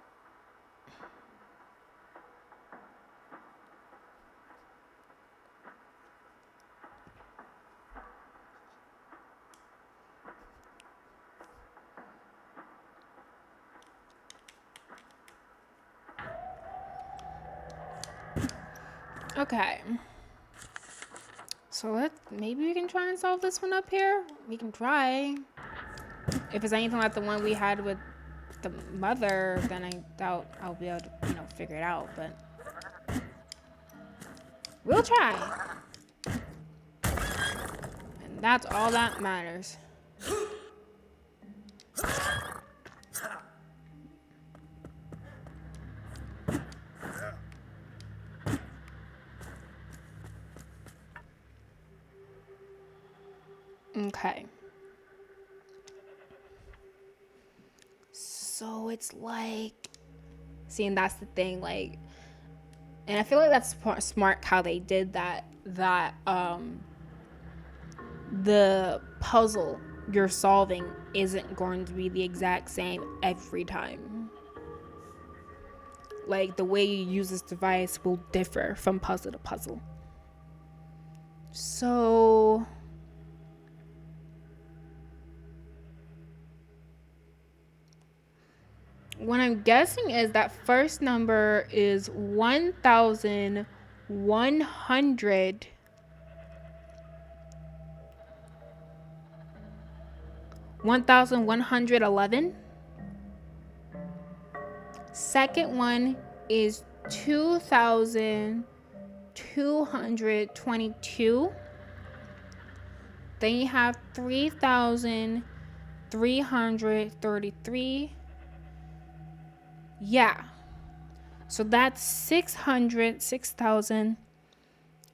Okay. So maybe we can try and solve this one up here. We can try. If it's anything like the one we had with the mother, then I doubt I'll be able to, figure it out. But we'll try. And that's all that matters. Okay. So it's like, see, and that's the thing, like, and I feel like that's smart how they did that, the puzzle you're solving isn't going to be the exact same every time. Like, the way you use this device will differ from puzzle to puzzle. So what I'm guessing is that first number is 1,100. 1,111. Second one is 2,222. Then you have 3,333. Yeah. So that's 600, 6,000.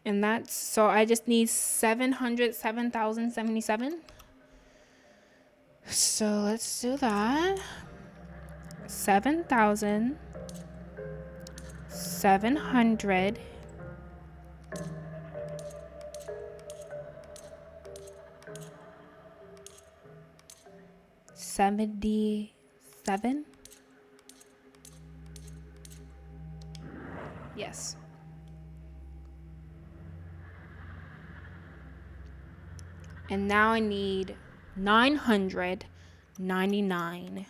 And that's, so I just need 700, 7,077. So let's do that. 7,700. 77. Yes. And now I need 999.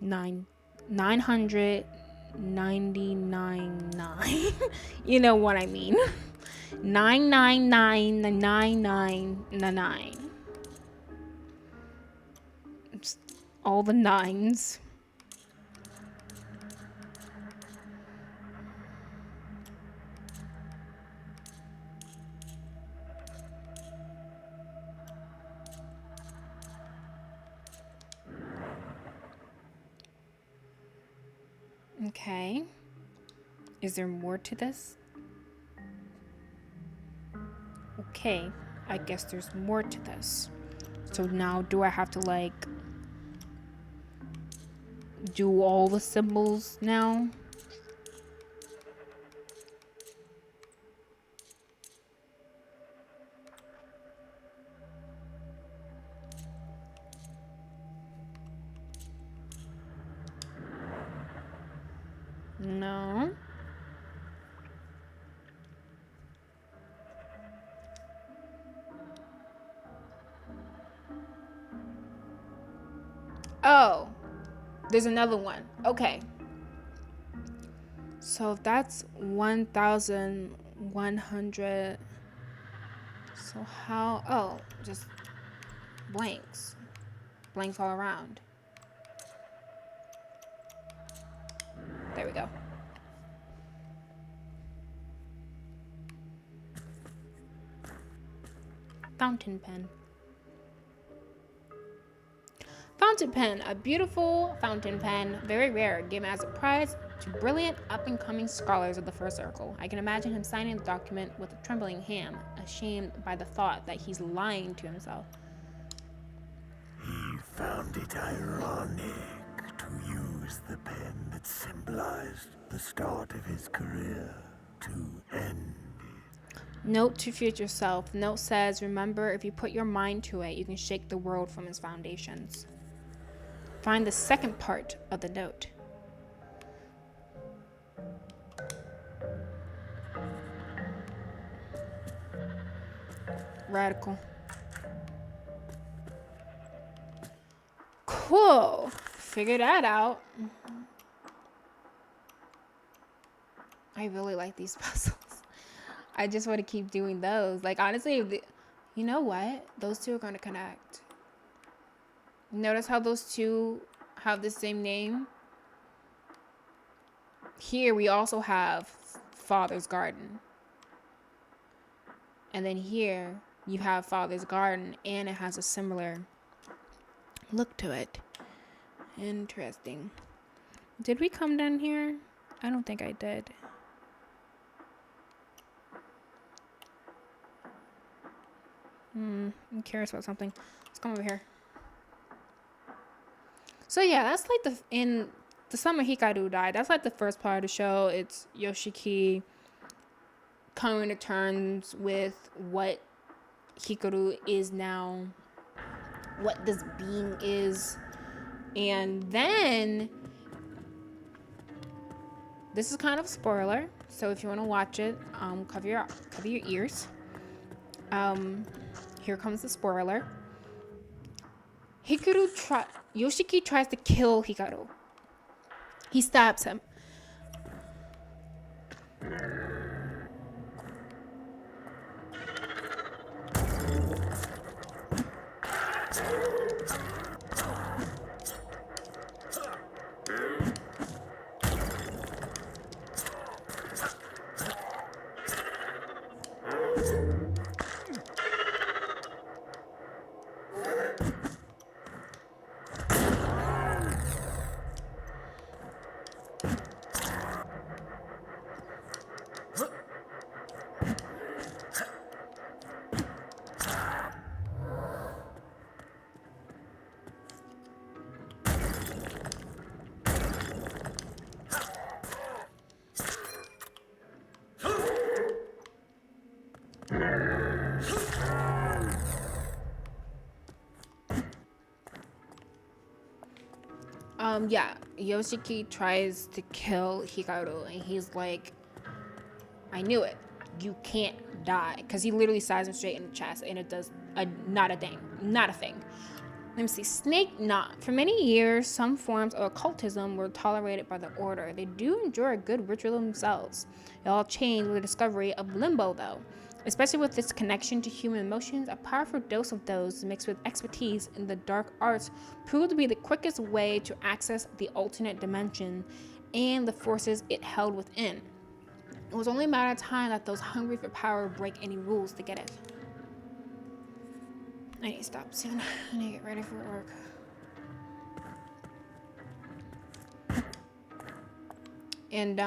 999. You know what I mean. 9999999. All the nines. Okay. Is there more to this? Okay. I guess there's more to this. So now do I have to like do all the symbols now? No. Oh, there's another one. Okay. So that's 1,100. So how? Oh, just blanks. Blanks all around. There we go. Fountain pen. Fountain pen, a beautiful fountain pen, very rare, given as a prize to brilliant up-and-coming scholars of the first circle. I can imagine him signing the document with a trembling hand, ashamed by the thought that he's lying to himself. He found it ironic to use the pen that symbolized the start of his career to end it. Note to future self. Note says, remember, if you put your mind to it, you can shake the world from its foundations. Find the second part of the note. Radical. Cool. Figure that out. I really like these puzzles. I just want to keep doing those. Like, honestly, you know what? Those two are going to connect. Notice how those two have the same name? Here we also have Father's Garden. And then here you have Father's Garden, and it has a similar look to it. Interesting. Did we come down here? I don't think I did. I'm curious about something. Let's come over here. So yeah, that's like in the summer Hikaru died. That's like the first part of the show. It's Yoshiki coming to terms with what Hikaru is now, what this being is, and then this is kind of a spoiler. So if you want to watch it, cover your ears. Here comes the spoiler. Yoshiki tries to kill Hikaru. He stabs him. Yeah, Yoshiki tries to kill Hikaru, and he's like, I knew it. You can't die. Because he literally stabs him straight in the chest, and it does not a thing. Let me see. Snake knot. For many years, some forms of occultism were tolerated by the order. They do enjoy a good ritual themselves. It all changed with the discovery of limbo, though. Especially with its connection to human emotions, a powerful dose of those mixed with expertise in the dark arts proved to be the quickest way to access the alternate dimension and the forces it held within. It was only a matter of time that those hungry for power would break any rules to get it. I need to stop soon. I need to get ready for work. And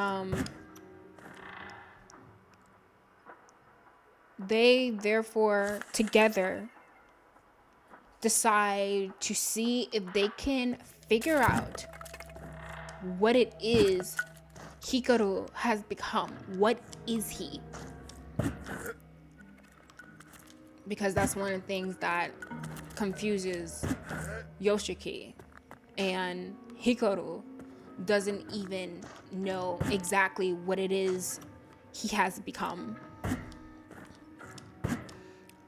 they therefore together decide to see if they can figure out what it is Hikaru has become. What is he? Because that's one of the things that confuses Yoshiki. And Hikaru doesn't even know exactly what it is he has become.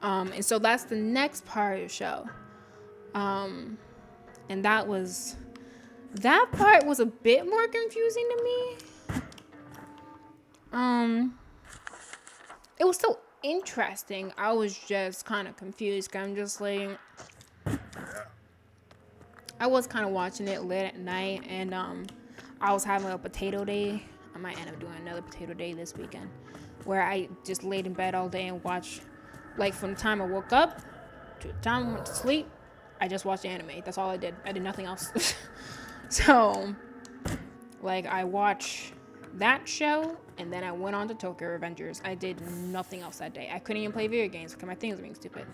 And so that's the next part of the show. And that part was a bit more confusing to me. It was still interesting. I was just kind of confused. I'm just like, I was kind of watching it late at night, and I was having a potato day. I might end up doing another potato day this weekend, where I just laid in bed all day and watched, like, from the time I woke up to the time I went to sleep, I just watched anime. That's all I did. I did nothing else. So, like, I watched that show, and then I went on to Tokyo Revengers. I did nothing else that day. I couldn't even play video games because my thing was being stupid.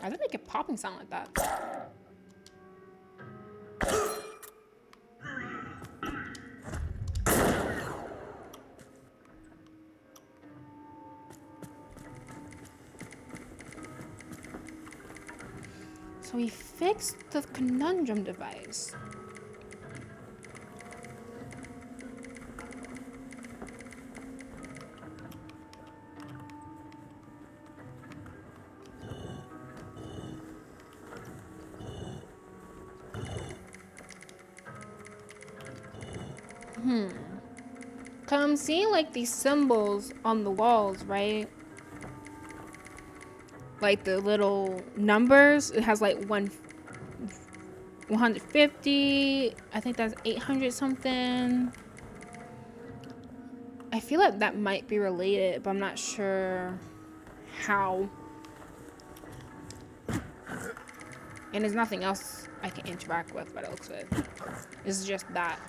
I didn't make a popping sound like that. So we fixed the conundrum device. Cause I'm seeing like these symbols on the walls, right? Like the little numbers. It has like 150. I think that's 800 something. I feel like that might be related, but I'm not sure how. And there's nothing else I can interact with, but it looks like it's just that.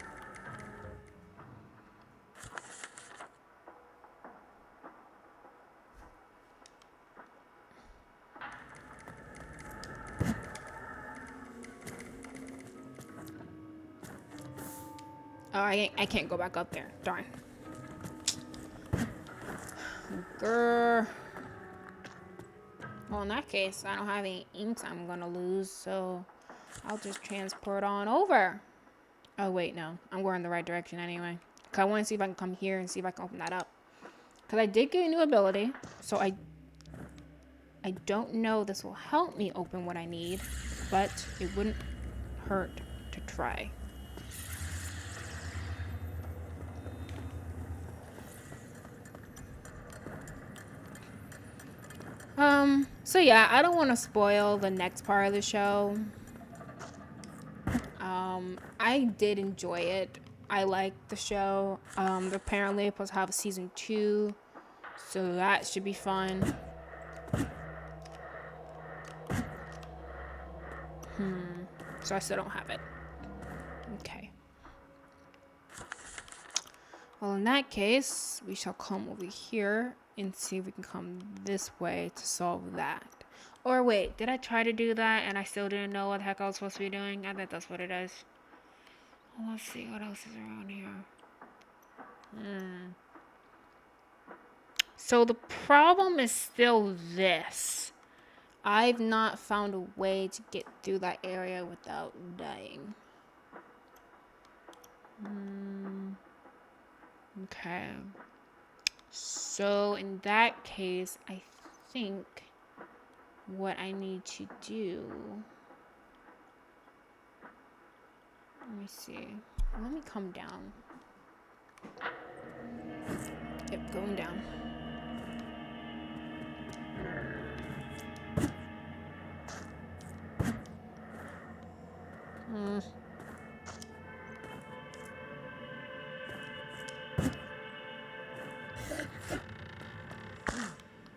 Oh, I can't go back up there. Darn. Grr. Well, in that case, I don't have any inks I'm gonna lose, so I'll just transport on over. Oh, wait, no. I'm going the right direction anyway. Because I want to see if I can come here and see if I can open that up. Because I did get a new ability, so I don't know this will help me open what I need, but it wouldn't hurt to try. So yeah, I don't want to spoil the next part of the show. I did enjoy it. I liked the show. Apparently it's supposed to have a season 2, so that should be fun. So I still don't have it. Okay. Well, in that case, we shall come over here and see if we can come this way to solve that. Or wait, did I try to do that and I still didn't know what the heck I was supposed to be doing? I think that's what it is. Well, let's see what else is around here. So the problem is still this. I've not found a way to get through that area without dying. Okay. So in that case, I think what I need to do... Let me see. Let me come down. Yep, going down.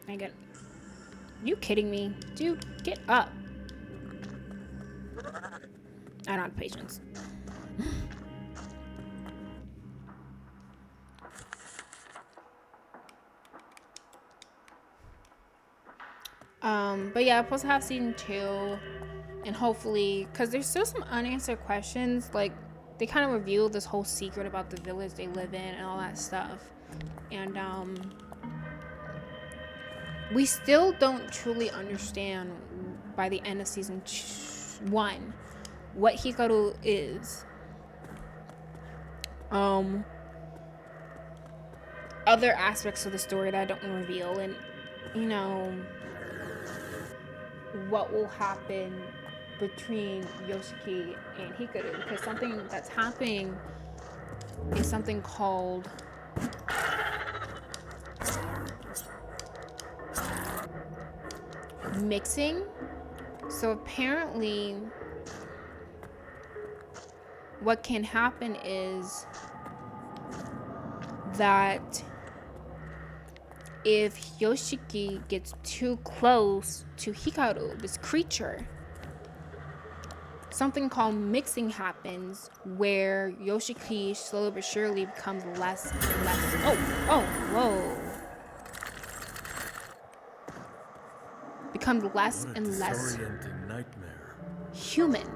I get... You kidding me? Dude, get up. I don't have patience. But yeah, I'm supposed to have season 2, and hopefully, because there's still some unanswered questions, like, they kind of reveal this whole secret about the village they live in and all that stuff. And, we still don't truly understand by the end of season 1 what Hikaru is. Other aspects of the story that I don't reveal, and you know, what will happen between Yoshiki and Hikaru, because something that's happening is something called mixing. So apparently what can happen is that if Yoshiki gets too close to Hikaru, this creature, something called mixing happens where Yoshiki slowly but surely becomes less and less. Whoa. Becomes less What a and less disorienting nightmare. human.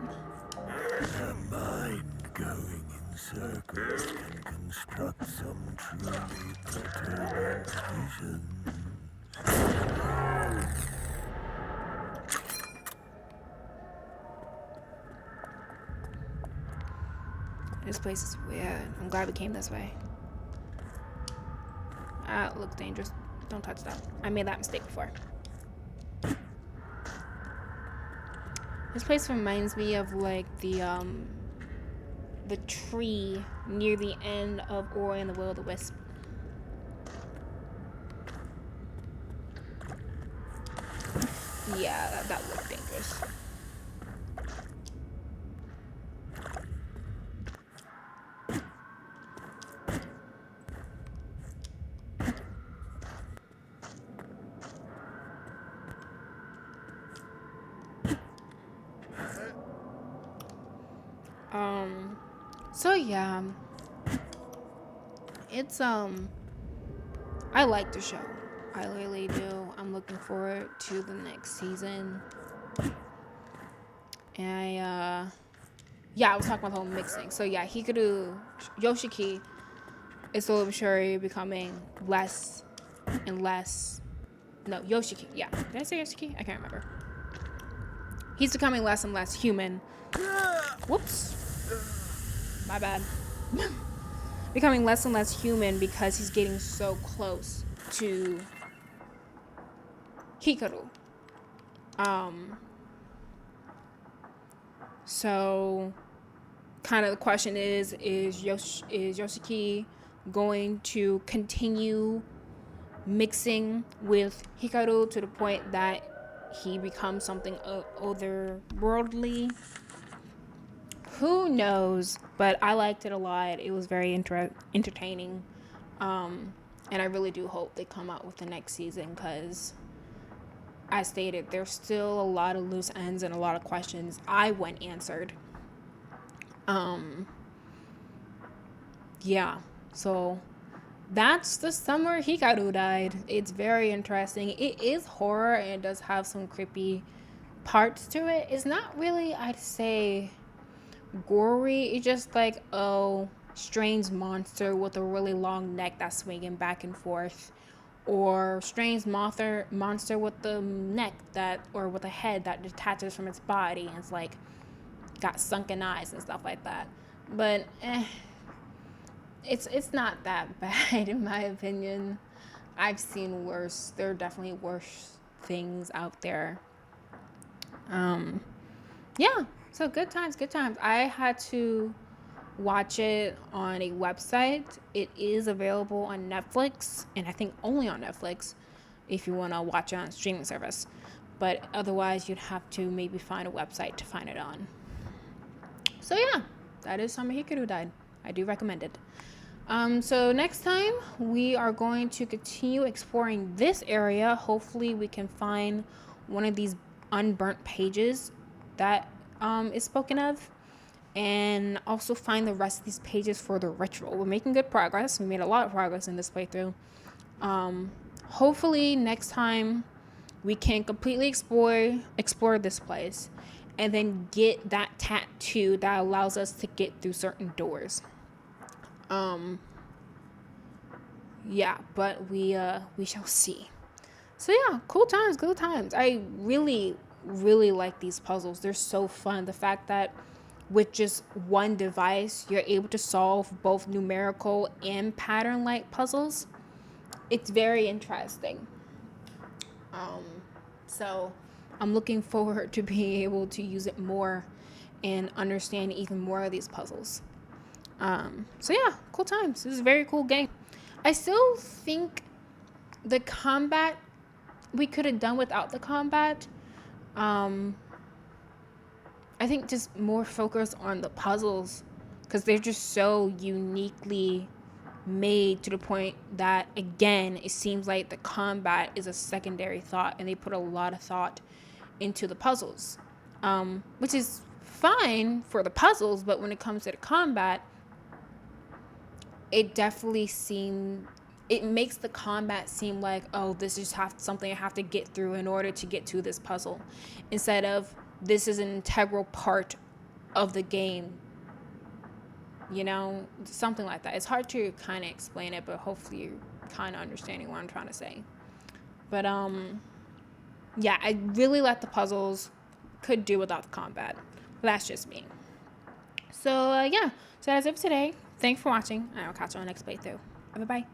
A mind going in circles can construct some truly perturbing visions. This place is weird. I'm glad we came this way. It looks dangerous. Don't touch that. I made that mistake before. This place reminds me of like the tree near the end of Ori and the Will of the Wisp. Yeah, that looked dangerous. So yeah, it's I like the show. I really do. I'm looking forward to the next season. And yeah, I was talking about the whole mixing. So yeah, Hikaru Yoshiki is slowly but surely becoming less and less. No, Yoshiki. Yeah, did I say Yoshiki? I can't remember. He's becoming less and less human. Whoops. My bad. Becoming less and less human because he's getting so close to Hikaru. So kind of the question is Yoshiki going to continue mixing with Hikaru to the point that he becomes something otherworldly? Who knows? But I liked it a lot. It was very entertaining. And I really do hope they come out with the next season because, as stated, there's still a lot of loose ends and a lot of questions I want answered. Yeah. So that's the summer Hikaru died. It's very interesting. It is horror and it does have some creepy parts to it. It's not really, I'd say, gory. It's just like, oh, strange monster with a really long neck that's swinging back and forth or strange monster with the neck that, or with a head that detaches from its body and it's like got sunken eyes and stuff like that. But it's not that bad in my opinion. I've seen worse. There are definitely worse things out there. Yeah, so good times, good times. I had to watch it on a website. It is available on Netflix, and I think only on Netflix if you want to watch it on a streaming service. But otherwise, you'd have to maybe find a website to find it on. So yeah, that is Summer Hikaru Died. I do recommend it. So next time we are going to continue exploring this area. Hopefully we can find one of these unburnt pages that is spoken of, and also find the rest of these pages for the ritual. We're making good progress. We made a lot of progress in this playthrough. Hopefully next time we can completely explore this place and then get that tattoo that allows us to get through certain doors. Yeah, but we shall see. So yeah, cool times, good times. I really like these puzzles. They're so fun. The fact that with just one device you're able to solve both numerical and pattern like puzzles, it's very interesting. So I'm looking forward to being able to use it more and understand even more of these puzzles. So yeah, cool times. This is a very cool game. I still think the combat, we could have done without the combat. I think just more focus on the puzzles because they're just so uniquely made to the point that, again, it seems like the combat is a secondary thought and they put a lot of thought into the puzzles, which is fine for the puzzles, but when it comes to the combat, it definitely it makes the combat seem like, oh, this is something I have to get through in order to get to this puzzle, instead of this is an integral part of the game, something like that. It's hard to kind of explain it, but hopefully you're kind of understanding what I'm trying to say. But yeah, I really like the puzzles. Could do without the combat. But that's just me. So yeah, so that's it for today. Thanks for watching, and I'll catch you on the next playthrough. Bye bye.